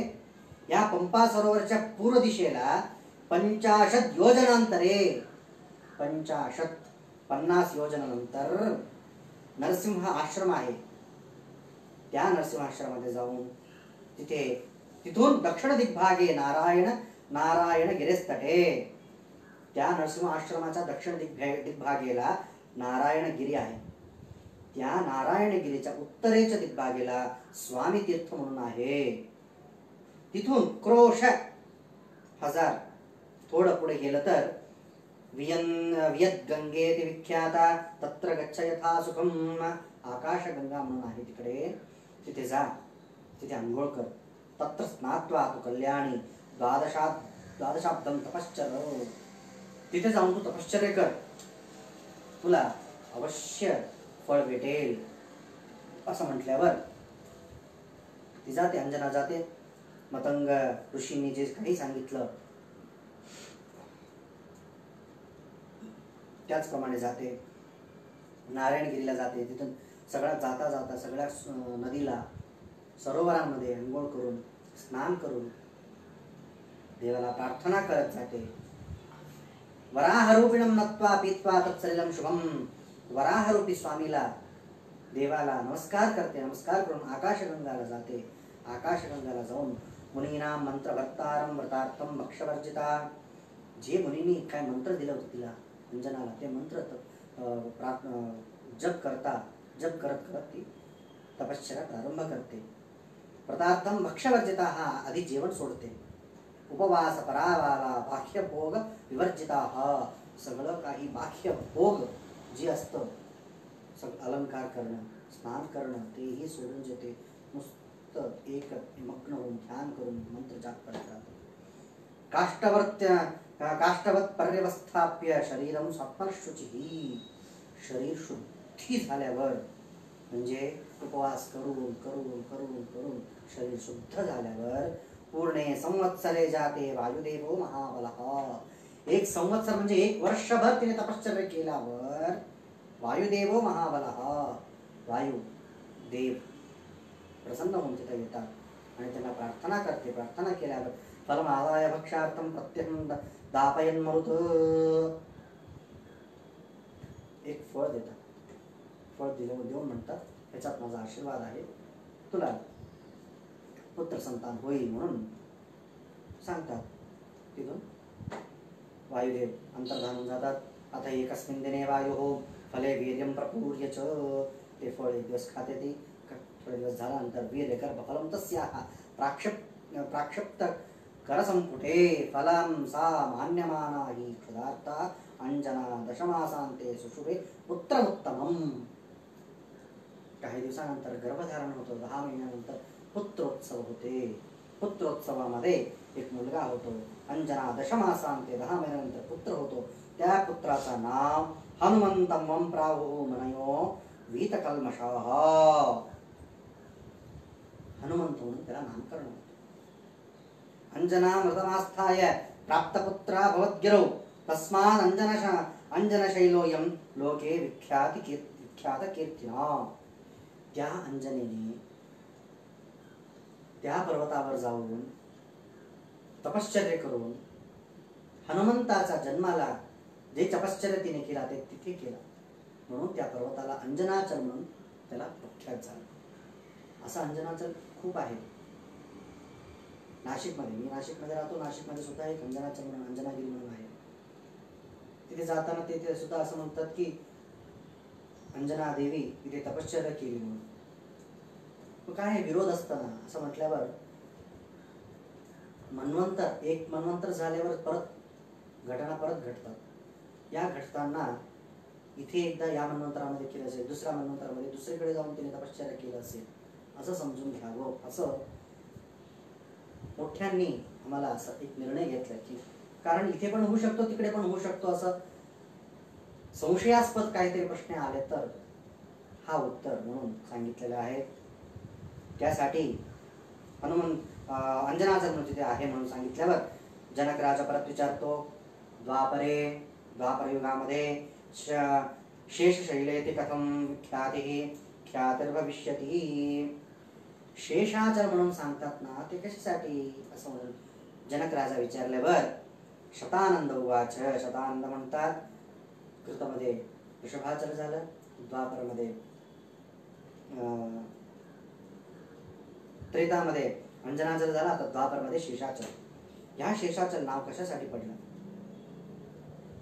या पंपा सरोवरच्या पूर्व दिशेला 50 योजनांतरे, 50 योजनानंतर नरसिंह आश्रम आहे. त्या नरसिंह आश्रमामध्ये जाऊन तिथून दक्षिण दिग्भागे नारायण गिरेस्तटे, त्या नरसिंह आश्रमाच्या दक्षिण दिग्भागेला नारायणगिरी आहे. त्या नारायणगिरीच्या उत्तरेच्या दिग्भागेला स्वामी तीर्थ म्हणून आहे. तिथून क्रोश 1000 थोडं पुढे गेलं तर वियत गंगेति विख्याता तत्र गच्छ यथा सुखम, आकाशगंगा म्हणून आहे तिकडे, तिथे जा, तिथे अंघोळ कर. तत्र स्नात्वा तु कल्याणी द्वादशाब्दम तपश्चर, तिथे जाऊन तू तपश्चर्य कर, तुला अवश्य फळ भेटेल. असं म्हटल्यावर ती जाते, अंजना जाते. मतंग ऋषींनी जे काही सांगितलं त्याचप्रमाणे जाते, नारायणगिरीला जाते. तिथून जाता सगळ्या नदीला, सरोवरांमध्ये अंघोळ करून, स्नान करून देवाला प्रार्थना करत जाते. वराहरूपिणं नत्वा पीत्वा तत्सलिलं शुभम, वराहरूपी स्वामीला, देवाला नमस्कार करते. नमस्कार करून आकाशगंगाला जाते. आकाशगंगाला जाऊन मुनीनां मंत्रभर्तारं व्रतार्थं भक्षवर्जिता, जे मुनींनी काय मंत्र दिलं होतं तिला अंजनाला, ते मंत्र जप करत ती तपश्चर्या प्रारंभ करते. व्रतार्थं भक्षवर्जिता, आधी जेवण सोडते. उपवास परावाला बाह्य भोग विवर्जिता, सगळं काही बाह्य भोग जे असतं, सगळं अलंकार करणं, स्नान करणं, तेही सोडून जेते नुसतं एक मग्न होऊन ध्यान करून मंत्र जाप करत राहते. काष्ठवत पर्यवस्थाप्य शरीरम स्वप्नशुचिः, शरीर शुद्धी झाल्यावर, म्हणजे उपवास करून शरीर शुद्ध झाल्यावर पूर्णे संवत्सरे जाते वायुदेवो महाबलः, 1 संवत्सर म्हणजे 1 वर्षभर तिने तपश्चर्या केल्यावर वायुदेवो महाबलः, वायू देव प्रसन्न होऊन तिथे येतात आणि त्यांना प्रार्थना करते. प्रार्थना केल्यावर फलमादाय भक्षार्थं प्रत्यहं दापयन् मरुत, एक फळ देतात. फळ देऊन म्हणतात त्याच्यात माझा आशीर्वाद आहे, तुला पुत्र संतान होईल म्हणून सांगतात. तिथून वायुदेव अंतर्धान होऊन जातात. आता एकस्मिन् दिने वायुः फले वीर्यं प्रपूर्य च, ते फळ एक दिवस खाते. ती थोडे दिवस झाल्यानंतर वीर्य गर्भफलं तस्याः प्राक्षिप्त करसंपुटे फलं सा मान्यमाना हि क्षुधार्ता अंजना दशमासांते सुशुभे पुत्रमुत्तमम्. काही दिवसानंतर गर्भधारण होतं. 10 महिन्यानंतर पुत्रोत्सव होते. पुत्रोत्सवामध्ये एक मुलगा होतो. अंजना दशमासांते, 10 महिन्यानंतर पुत्र होतो. त्या पुत्राचं नाव हनुमंतम प्राहुः मनयो वीतकल्मषाः, हनुमंत म्हणून त्याला नामकरण होतं. अंजना मृतमास्थाय प्राप्तपुत्रा भवद्गिरौ तस्मात् अंजनशैलोऽयं लोके विख्यातकीर्तिना. त्या अंजनेने त्या पर्वतावर जाऊन तपश्चर्या करून हनुमंताचा जन्माला जे तपश्चर्या तिने केला ते तिथे केला, म्हणून त्या पर्वताला अंजनाचल म्हणून त्याला प्रख्यात झालं. असं अंजनाचल खूप आहे नाशिकमध्ये. मी नाशिकमध्ये राहतो. नाशिकमध्ये सुद्धा एक अंजनाचल म्हणून, अंजनागिरी म्हणून आहे. तिथे जाताना ते सुद्धा असं म्हणतात की अंजना देवी तिथे तपश्चर्या केली म्हणून. काय विरोध असताना असं म्हटल्यावर एक मन्वंतर झाल्यावर परत घटना घडतात. या घटनांना इथे एकदा या मन्वंतरामध्ये केलं असेल, दुसऱ्या मन्वंतरामध्ये दुसरीकडे जाऊन तिने तपश्चर्या केलं असेल असं समजून घ्यावं. असं मोठ्यांनी आम्हाला असं एक निर्णय घेतला की कारण इथे पण होऊ शकतो तिकडे पण होऊ शकतो, असं संशयास्पद काहीतरी प्रश्न आले तर हा उत्तर म्हणून सांगितलेलं आहे. त्यासाठी हनुमान अंजनाचल तिथे आहे म्हणून सांगितल्यावर जनक राजा परत विचारतो, द्वापर युगामध्ये शेषशैले ते कथम ख्याती ख्यातिर्भविष्यती. शेषाचल म्हणून सांगतात ना ते कशासाठी असं म्हणून जनक राजा विचारल्यावर शतानंद उवाच. शतानंद म्हणतात कृतमध्ये वृषभाचल झालं, द्वापरमध्ये त्रेतामध्ये अंजनाचल झाला, आता द्वापरमध्ये शेषाचल. ह्या शेषाचल नाव कशासाठी पडलं?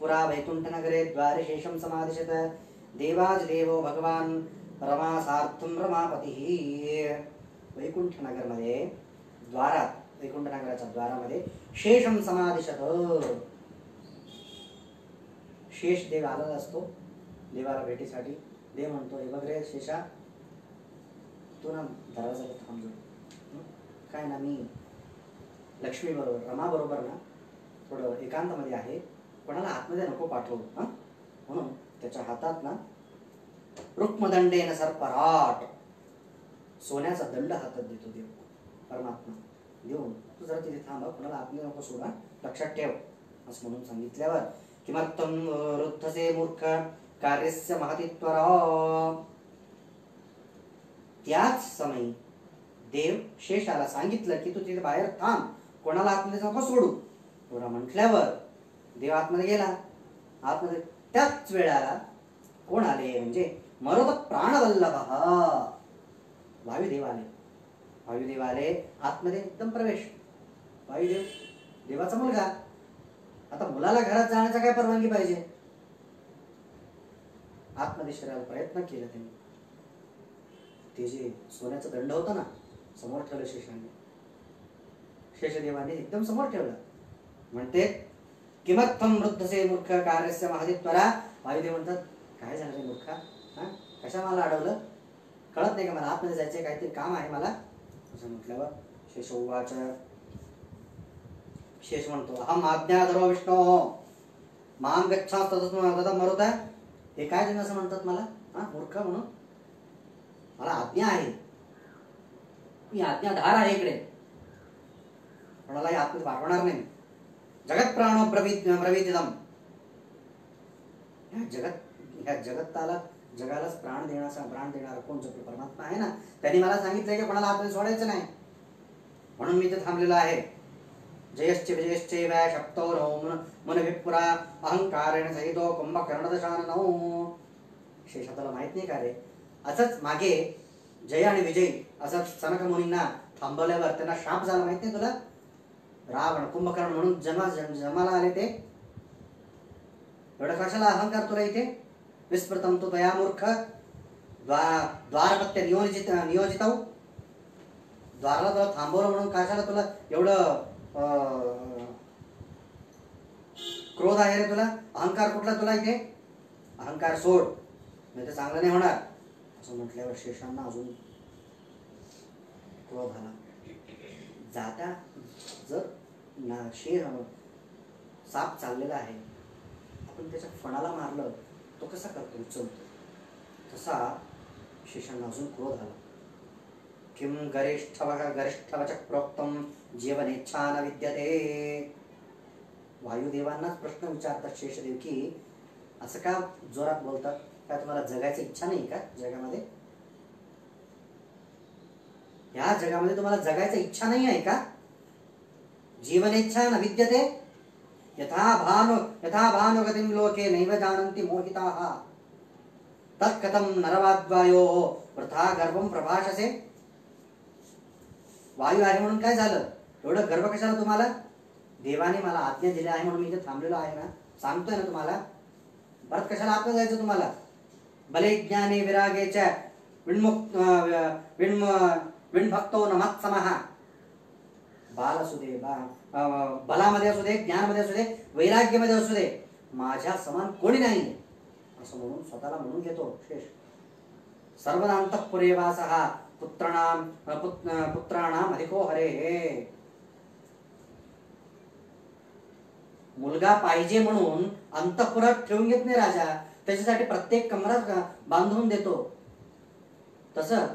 पुरा वैकुंठ नगरे द्वारे शेषम समादिशत देवाज देवो भगवान रमा सार्थम रमापती. वैकुंठ नगरमध्ये द्वारात, वैकुंठ नगराच्या द्वारामध्ये शेषम समादिशत. शेष देव आलेला असतो देवाला भेटीसाठी. देव म्हणतो, हे बघ रे शेषा, तू ना दरवाजाला थांबलो, काय ना मी लक्ष्मी बरोबर रमा बरोबर ना थोडं एकांतामध्ये आहे, कोणाला आतमध्ये नको पाठवू. म्हणून त्याच्या हातात ना रुक्मदंडेन सर्पराट, सोन्याचा दंड हातात देतो देव परमात्मा. देऊन तू जरा तिथे थांबा, कोणाला आतमध्ये नको सोडा, लक्षात ठेव असं म्हणून सांगितल्यावर किमर्थम वृद्धसे मूर्ख कार्यस्य महतीत्वरा. त्याच समयी देव शेषाला सांगितलं की तू तिथे बाहेर थांब, कोणाला आतमध्ये नको सोडू. एवढा म्हटल्यावर देव आतमध्ये गेला. आतमध्ये त्याच वेळाला कोण आले म्हणजे मरोत प्राणवल्लभ वायुदेव आले. वायुदेव आले आतमध्ये एकदम प्रवेश. वायुदेव देवाचा मुलगा, आता मुलाला घरात जाण्याचा काय परवानगी पाहिजे? आतमध्ये शिरायला प्रयत्न केला त्यांनी. ते जे सोन्याचं दंड होतं ना समोर ठेवलं शेषाने, शेषदेवाने एकदम समोर ठेवलं. म्हणते किमर्थम वृद्धसे मूर्ख कार्यस्य महतीत्वरा. वायुदेव म्हणतात, काय झालं रे मूर्खा, कशा मला अडवलं, कळत नाही का मला, आतमध्ये जायचंय, काहीतरी काम आहे मला असं म्हटल्यावर शेष उवाच. शेष म्हणतो, अहम आज्ञाधरो विष्णो माम गच्छा तदा मरुत. हे काय तुम्ही असं म्हणतात मला मूर्ख म्हणून? मला आज्ञा आहे, मी आज्ञाधार आहे इकडे, कोणालाही आतमध्ये पाठवणार नाही. जगत प्राणो प्रविदितम. ह्या जगताला जगालाच प्राण देणारा कोण? जो परमात्मा आहे ना, त्यांनी मला सांगितलंय की कोणाला आतमध्ये सोडायचं नाही, म्हणून मी इथे थांबलेलो आहे. जयश्च विजयश्चैव शक्तो नो मन विपुरा अहंकारेण सहितो कुंभकर्णदशाननौ. शेषाताला माहित नाही का रे, असंच मागे जय आणि विजय असं सनक मुनींना थांबवल्यावर त्यांना शाप झाला, माहित नाही तुला? रावण कुंभकर्ण म्हणून जन्माला आले ते. एवढा कशाला अहंकार तुला इथे? विस्मृतम तू तया मूर्ख द्वारपत्य नियोजित. द्वाराला तुला थांबवलं म्हणून कशाला तुला एवढं क्रोध आहे रे तुला? अहंकार कुठला तुला इथे? अहंकार सोड, नाही तर चांगलं नाही होणार असं म्हटल्यावर शेषांना अजून क्रोध आला. जाता जर साप चाललेला आहे, आपण त्याच्या फणाला मारलं तो कसा करतो, उचलतो, तसा शेषांना अजून क्रोध आला. किम गरिष्ठवच प्रोक्तम जीवनेच्छा न विद्यते. वायुदेवांनाच प्रश्न विचारतात शेषदेव की असं का जोरात बोलतात, काय तुम्हाला जगायची इच्छा नाही का? जगामध्ये, या जगामध्ये तुम्हाला जगायची इच्छा नाही आहे का? जीवनेच्छा न विद्यते यथा भानुगतिं लोके नैव जानन्ति मोहिताः तत्कथं नरवाद्वायो वृथा गर्भं प्रभाषसे. वायू आहे म्हणून काय झालं, एवढं गर्भ कशाला तुम्हाला? देवाने मला आज्ञा दिली आहे म्हणून मी इथे थांबलेलो आहे ना, सांगतोय ना तुम्हाला. परत कशाला आत्म जायचं तुम्हाला? भले ज्ञाने विरागेच्या विणभक्तो न मत्समः. बाल असू दे, बलामध्ये असू दे, ज्ञानामध्ये असू दे, वैराग्यामध्ये असू दे, माझ्या समान कोणी नाही असं म्हणून स्वतःला म्हणून घेतो शेष. सर्वदांतपुरे वासः पुत्राणाम अधिको हरे. मुलगा पाहिजे म्हणून अंतःपुरात ठेवून घेत नाही राजा, त्याच्यासाठी प्रत्येक कमरात बांधून देतो. तसं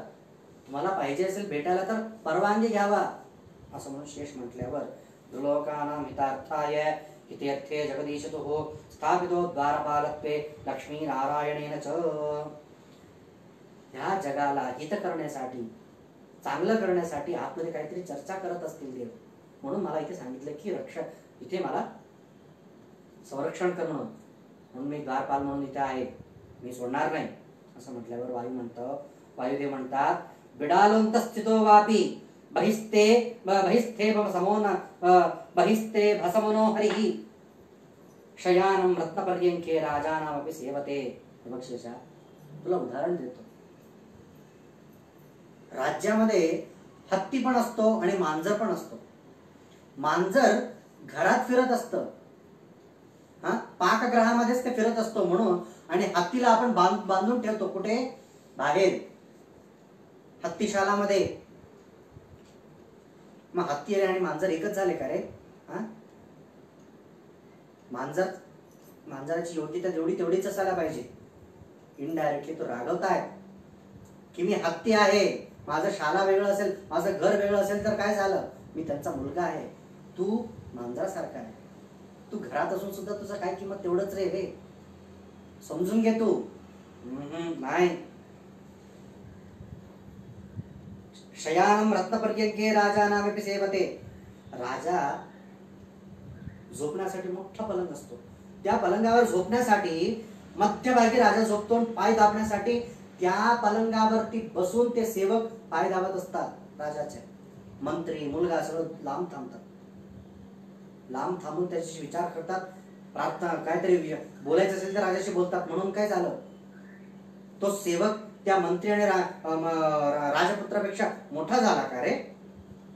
तुम्हाला पाहिजे असेल भेटायला तर परवानगी घ्यावा असं म्हणून शेष म्हटल्यावर त्रिलोकानां हितार्थाय हितेर्थे जगदीशतुः स्थापितो द्वारपालत्वे लक्ष्मी नारायणेन च. ह्या जगाला हित करण्यासाठी, चांगलं करण्यासाठी आतमध्ये काहीतरी चर्चा करत असतील देव, म्हणून मला इथे सांगितलं की इथे मला संरक्षण कर म्हणून मी द्वारपाल म्हणून इथे आहे, मी सोडणार नाही असं म्हटल्यावर वायुदेव म्हणतात बिडालोंत स्थितो वापी बहिस्ते भसमनो हरिः शयानं रत्नपर्यंके राजानामपि सेवते. बघ शेषा, तुला उदाहरण देतो. राज्यामध्ये हत्ती पण असतो आणि मांजर पण असतो. मांजर घरात फिरत असतं, पाकगृहामध्येच ते फिरत असतो म्हणून, आणि हत्तीला आपण बांधून ठेवतो कुठे? बाहेर हत्तीशालामध्ये. मग हत्ती आणि मांजर एकच झाले का रे? मांजराची योग्यता तेवढीच असायला पाहिजे. इनडायरेक्टली तो रागवताय की मी हत्ती आहे, माझं शाला वेगळं असेल, माझं घर वेगळं असेल तर काय झालं, मी त्यांचा मुलगा आहे, तू मांजरासारखा आहे, तू घरात असून सुद्धा तुझं काय किंमत तेवढंच रे, समजून घे तू. नाही. शयानं रत्नपर्यंके राजानामपि सेवते. राजा झोपण्यासाठी मोठा पलंग असतो, त्या पलंगावर झोपण्यासाठी मध्यभागी राजा झोपतो, पाय दाबण्यासाठी त्या पलंगावरती बसून ते सेवक पाय दाबत असतात राजाचे. मंत्री, मुलगा सगळं लांब थांबतात, लांब थांबून त्याच्याशी विचार करतात, प्रार्थना काहीतरी बोलायचं असेल तर राजाशी बोलतात. म्हणून काय झालं, तो सेवक त्या मंत्री आणि राजपुत्रापेक्षा मोठा झाला का रे?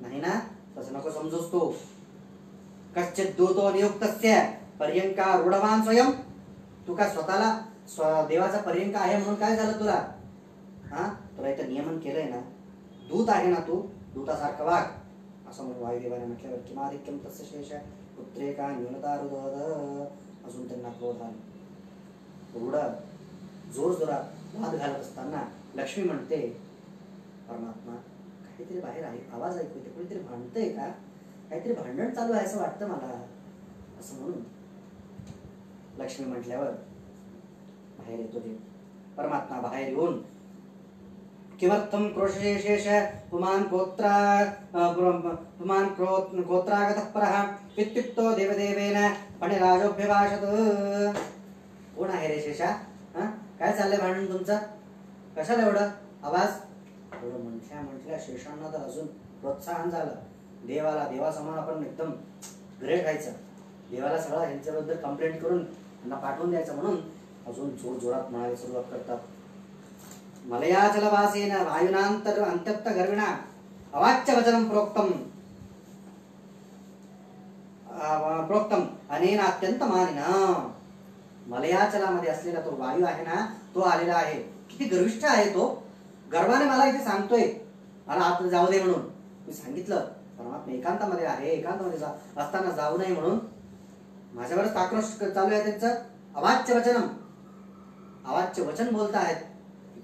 नाही ना, तसं नको समजूस तू. कश्चित दूतो नियुक्तस्य पर्यंका रूढवान स्वयं. तू काय स्वतःला देवाचा पर्यंका आहे म्हणून काय झालं तुला? तुला इथं नियमन केलंय ना, दूत आहे ना तू, दूतासारखं वाग असं म्हणून वायुदेवाने म्हटल्यावर किमाधिक्यम तस्य शेष पुत्रे का न्यूनता रुदद. अजून त्यांना क्रोध आला. एवढं जोर जोरात वाद घालत असताना लक्ष्मी म्हणते, परमात्मा काहीतरी बाहेर आहे, आवाज ऐकू येते, कोणीतरी भांडतंय का, काहीतरी भांडण चालू आहे असं वाटतं मला असं म्हणून लक्ष्मी म्हटल्यावर बाहेर येतो देव. परमात्मा बाहेर येऊन किमर्थम क्रोशेशेष पुमान गोत्रागतः परः इत्युक्तो देवदेवेन फणिराजोऽभ्यभाषत. कोण आहे रे शेषा? काय चाललंय भांडण तुमचं? कशाला एवढं आवाज? एवढं म्हटल्या शेषांना तर अजून प्रोत्साहन झालं. देवासमान आपण एकदम ग्रेट व्हायचं, देवाला सगळं यांच्याबद्दल कंप्लेंट करून त्यांना पाठवून द्यायचं म्हणून अजून जोर जोरात म्हणायला सुरुवात करतात. मलयाचलवासेन वायुनांतर अंत्यत्त गर्विणा अवाच्य वचनं प्रोक्तम अनेन अत्यंत मानिना. मलयाचलामध्ये असलेला तो वायू आहे ना, तो आलेला आहे. किती गर्विष्ठ आहे तो, गर्वाने मला इथे सांगतोय मला आत जाऊ दे म्हणून. मी सांगितलं परमात्मा एकांतामध्ये आहे, एकांतामध्ये असताना जाऊ नये म्हणून. माझ्यावरच आक्रोश चालू आहे त्यांचं. अवाच्य वचनम, अवाच्य वचन बोलता आहेत.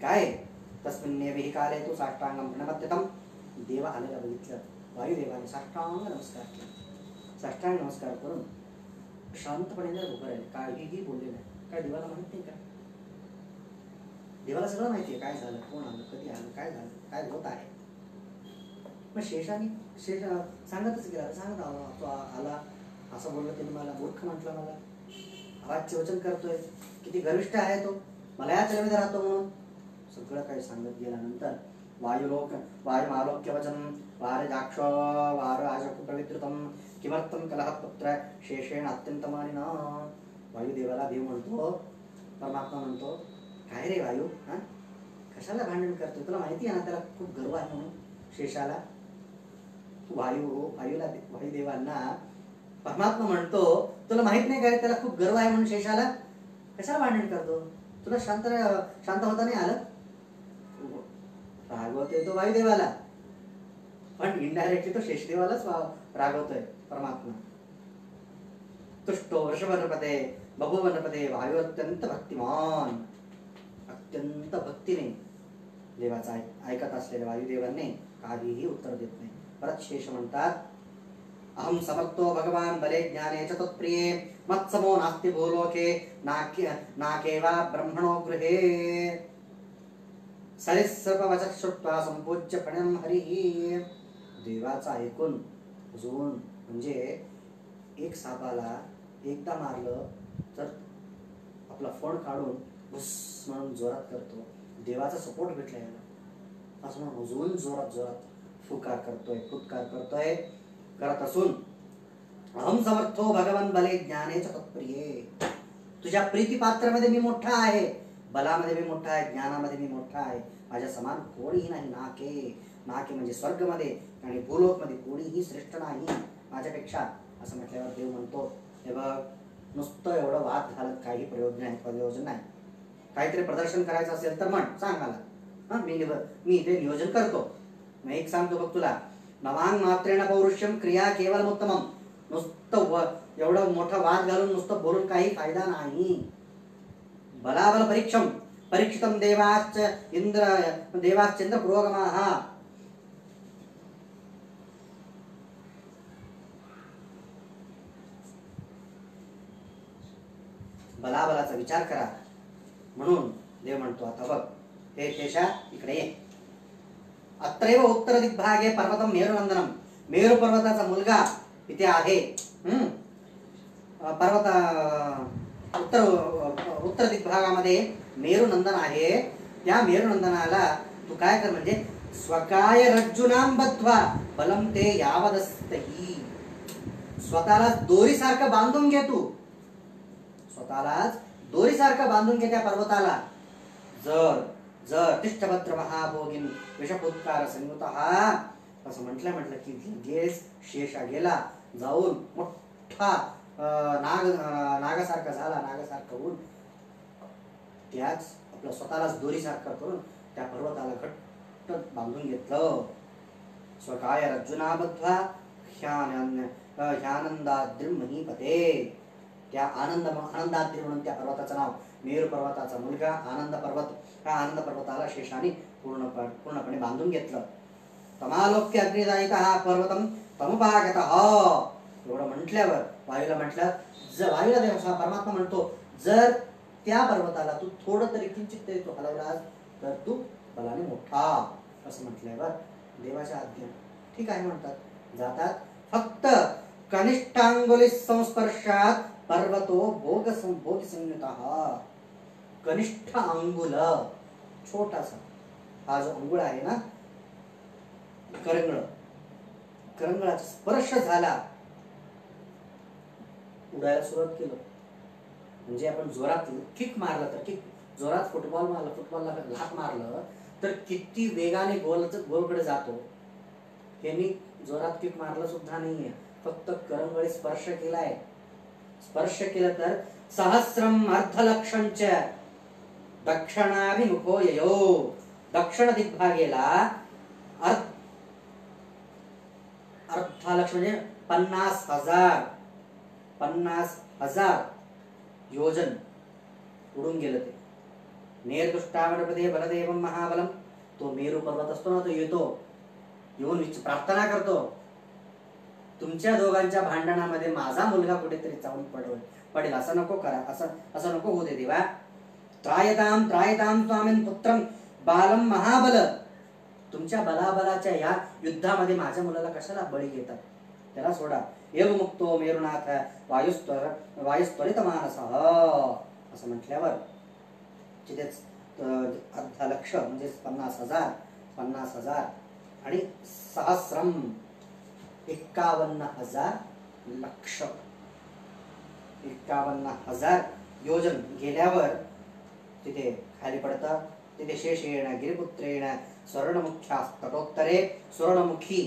काय तस्मिन्नेभिः काले तू साष्टांगम प्रणमत्यतम. देवा आलेला बघितलं, वायुदेवाने साष्टांग नमस्कार केला. साष्टांग नमस्कार करून शांतपणे उभं राहिले, काहीही बोलले नाही. काय देवाला माहित नाही का? देवाला सगळं माहिती आहे, काय झालं, कोण आलं, कधी आलं, काय झालं, काय होत आहे. मग शेष सांगतच गेला, सांगत तो आला असं बोललं, त्याने मला मूर्ख म्हटलं, मला अवाच्य वचन करतोय, किती गर्विष्ठ आहे तो, मला या चलमध्ये राहतो म्हणून सगळं काही सांगत गेल्यानंतर वायुमालोक्य वचन वारजाक्ष वारजाक्ष प्रविद्रुतम किमर्थम कलह पुत्र शेषेण अत्यंत मानिना. वायुदेवाला देव म्हणतो, परमात्मा म्हणतो, काय रे वायू, कशाला भांडण करतो? तुला माहिती आहे ना त्याला खूप गर्व आहे म्हणून शेषाला. वायुदेवांना परमात्मा म्हणतो, तुला माहित नाही काय त्याला खूप गर्व आहे म्हणून शेषाला कशाला भांडण करतो? तुला शांत होता नाही आलं? रागवतोय तो वायुदेवाला, पण इनडायरेक्टली तो शेषदेवालाच रागवतोय परमात्मा. तुष्टो वृषभनपते बभुवनपते वायू अत्यंत भक्तिमान. अत्यंत भक्तीने देवाचा ऐकत असलेल्या वायुदेवांनी काहीही उत्तर देत नाही. परत शेष म्हणतात, अहम समर्थो भगवान बले ज्ञाने च तत्प्रिये मत्समो नास्ति भूलोके नाके वा ब्रह्मणो गृहे सरिसृप वचः श्रुत्वा संपूज्य प्रणम हरिः. देवाचा ऐकून अजून म्हणजे एक सापाला एकदा मारलं तर आपला फण काढून भुस म्हणून जोरात करतो. देवाचा सपोर्ट भेटला याला असं म्हणून अजून जोरात फुकार करतोय, फुत्कार करतोय. करत असून अहम समर्थो भगवान बले ज्ञाने च तत्प्रिये. तुझ्या प्रीतिपात्रामध्ये मी मोठा आहे, बलामध्ये मी मोठा आहे, ज्ञानामध्ये मी मोठा आहे. माझ्या समान कोणीही नाही. नाके म्हणजे स्वर्गमध्ये आणि भूलोकमध्ये कोणीही श्रेष्ठ नाही माझ्यापेक्षा. असं म्हटल्यावर देव म्हणतो, हे बघ, नुसतं एवढं वाद घालत काही प्रयोजन नाही. काहीतरी प्रदर्शन करायचं असेल तर म्हण, सांग मला. मी इथे नियोजन करतो. मी एक सांगतो बघ तुला, नवांग मात्रेण पौरुष्यम क्रिया केवल उत्तमम. नुसतं एवढं मोठा वाद घालून नुसतं बोलून काही फायदा नाही. बलाबल परीक्षितम देवाश्चंद्र पुरोगमाः. बलाबलाचा विचार करा म्हणून देव म्हणतो, आता बघ हे शेषा इकडे ये. अत्रैव उत्तर दिग्भागे पर्वतम मेरुनंदनम. मेरू पर्वताचा मुलगा इथे आहे. पर्वत उत्तर दिग्भागामध्ये मेरुनंदन आहे. त्या मेरुनंदनाला तू काय कर म्हणजे स्वकाय रज्जुनाम बद्ध्वा बलम ते यावदस्तही. स्वतःलाच दोरीसारखं बांधून घे तू. स्वतःलाच दोरीसारखं बांधून घे त्या पर्वताला. जर तिष्ठभद्र महाभोगिन विषपुत्कार संयुतः असं म्हटलं की लगेच शेषा गेला जाऊन मोठा नागासारखा झाला. नागासारखा होऊन त्याच आपलं स्वतःलाच दोरीसारखं करून त्या पर्वताला घट्ट बांधून घेतलं. स्वकाय रज्जुना बद्ध्वा ह्यानंदाद्रिम महीपते. त्या आनंदाद्री म्हणून त्या पर्वताचं नाव. मेरू पर्वताचा मुलगा आनंद पर्वत. हा आनंद पर्वताला शेषाने पूर्णपणे बांधून घेतलं. तमालोक्य अग्निदायितः पर्वतम तमुपागतः. एवढं म्हटल्यावर वायूला म्हटलं, वायूला देव परमात्मा म्हणतो, जर त्या पर्वताला तू थोडं तरी किंचित तरी तू हलवलास तर तू बलाने मोठा. असं म्हटल्यावर देवाच्या आज्ञा ठीक आहे म्हणतात, जातात. फक्त कनिष्ठांगुली संस्पर्शात पर्वतो भोग संयुतः. कनिष्ठ अंगुल, छोटासा हा जो अंगुळ आहे ना, करंगळाचा स्पर्श झाला, उडायला सुरुवात केलं. म्हणजे आपण जोरात किक मारलं तर जोरात फुटबॉलला लाथ मारलं तर किती वेगाने गोलकडे जातो. यांनी जोरात किक मारलं सुद्धा नाहीये, फक्त करंगळी स्पर्श केलाय. स्पर्श केलं तर सहस्रम अर्धलक्षंच दक्षिणाभिमुखो ययो. दक्षिण दिग्भागेला अर्धलक्ष म्हणजे 50,000 योजन उडून गेलं ते. नेरदुष्टावनपदे बलदेवम महाबलम. तो मेरू पर्वत असतो ना, तो येऊन प्रार्थना करतो, तुमच्या दोघांच्या भांडणामध्ये माझा मुलगा कुठेतरी चावून पडेल असं नको करा, असं नको होऊ दे देवा. त्रायताम स्वामीन पुत्रम बालम महाबल. तुमच्या बलाबलाच्या या युद्धामध्ये माझ्या मुलाला कशाला बळी घेतात, त्याला सोडा. एव मुक्तो मेरुनाथ वायुस्त्वरित मानसः. असं म्हटल्यावर तिथेच अर्धलक्ष म्हणजे 50,000 आणि सहस्रम 51,000 लक्ष. 51,000 योजन गेल्यावर तिथे खाली पडतात. तिथे शेषेण गिरिपुत्रेण स्वर्णमुख्या तटोत्तरे. स्वर्णमुखी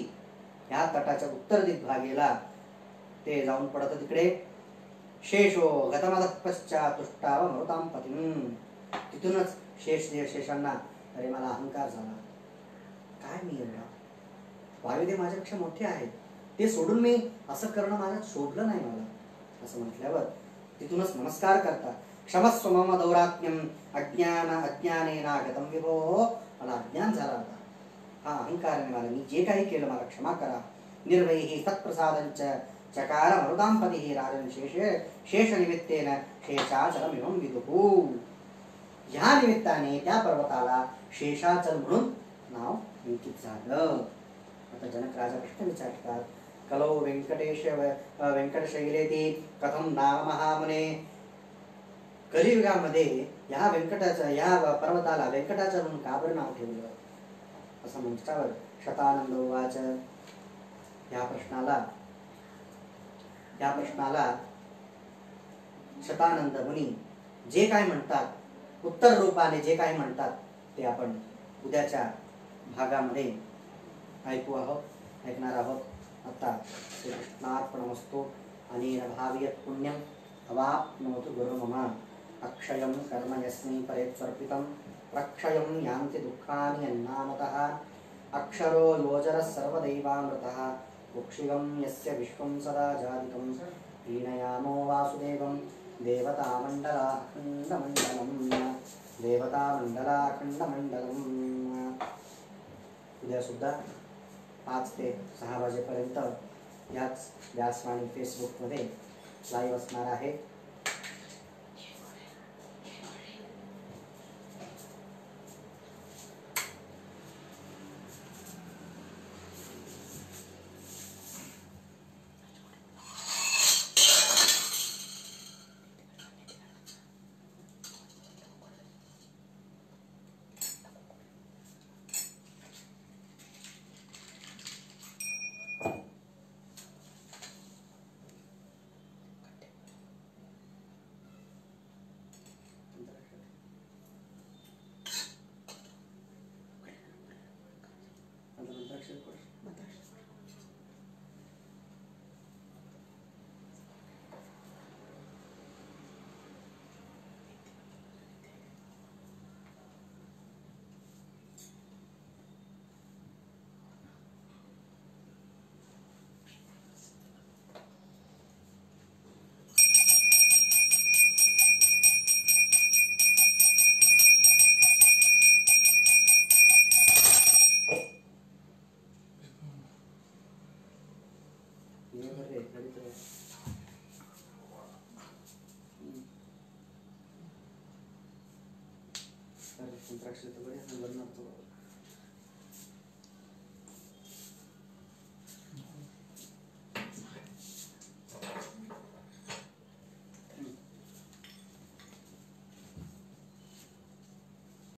ह्या तटाच्या उत्तर दिग्भागेला ते जाऊन पडतं तिकडे. शेषो गतमद पश्चात तुष्टाव मरुताम पतिम. तिथूनच शेषांना अरे मला अहंकार झाला, काय मी एवढा, वायुदेव माझ्यापेक्षा मोठे आहेत, ते सोडून मी असं करणं माझ्यात शोभलं नाही मला, असं म्हटल्यावर तिथूनच नमस्कार करतात. क्षमस्व मम दौरात्म्यम अज्ञानेनागतम विभो. मला अज्ञान झाला होता, हा अहंकाराने मला, मी जे काही केलं मला क्षमा करा. निर्वैहि तत्प्रसादंच चकार मरुदांपती राजन शेष निमित्तेन शेषाचलमिमं विदुः. ह्या निमित्ताने त्या पर्वताला शेषाचल म्हणून नाव अंकित झालं. आता जनक राजा प्रश्न विचारतात, कलो व्यंकटशैलेती कथम नाम महामुने. कलियुगामध्ये ह्या व्यंकटाचं, ह्या पर्वताला व्यंकटाचल म्हणून का बरं नाव ठेवलं, असं म्हटल्यावर शतानंद उवाच. ह्या प्रश्नाला शतानंद मुनी जे काय म्हणतात, उत्तर रूपाने जे काय म्हणतात ते आपण उद्याच्या भागामध्ये ऐकणार आहोत. आता श्रीकृष्णार्पणमस्तु. अनेन भावयत् पुण्यम् अवाप्नोतु गुरुर्मम. अक्षयं कर्म यस्मै परेत्वर्पितं प्रक्षयं यान्ति दुःखानि यन्नामतः. अक्षरो योजरः सर्वदैवामृतः कुक्षिगं यस्य विश्वं सदा जादितं. हीनयामो वासुदेवं देवतामंडलाखंडमंडलम्. उद्या सुद्धा 5 ते 6 वाजेपर्यंत याच व्यासवाणी फेसबुकमध्ये लाईव्ह असणार आहे. संत्राक्षर तर बरे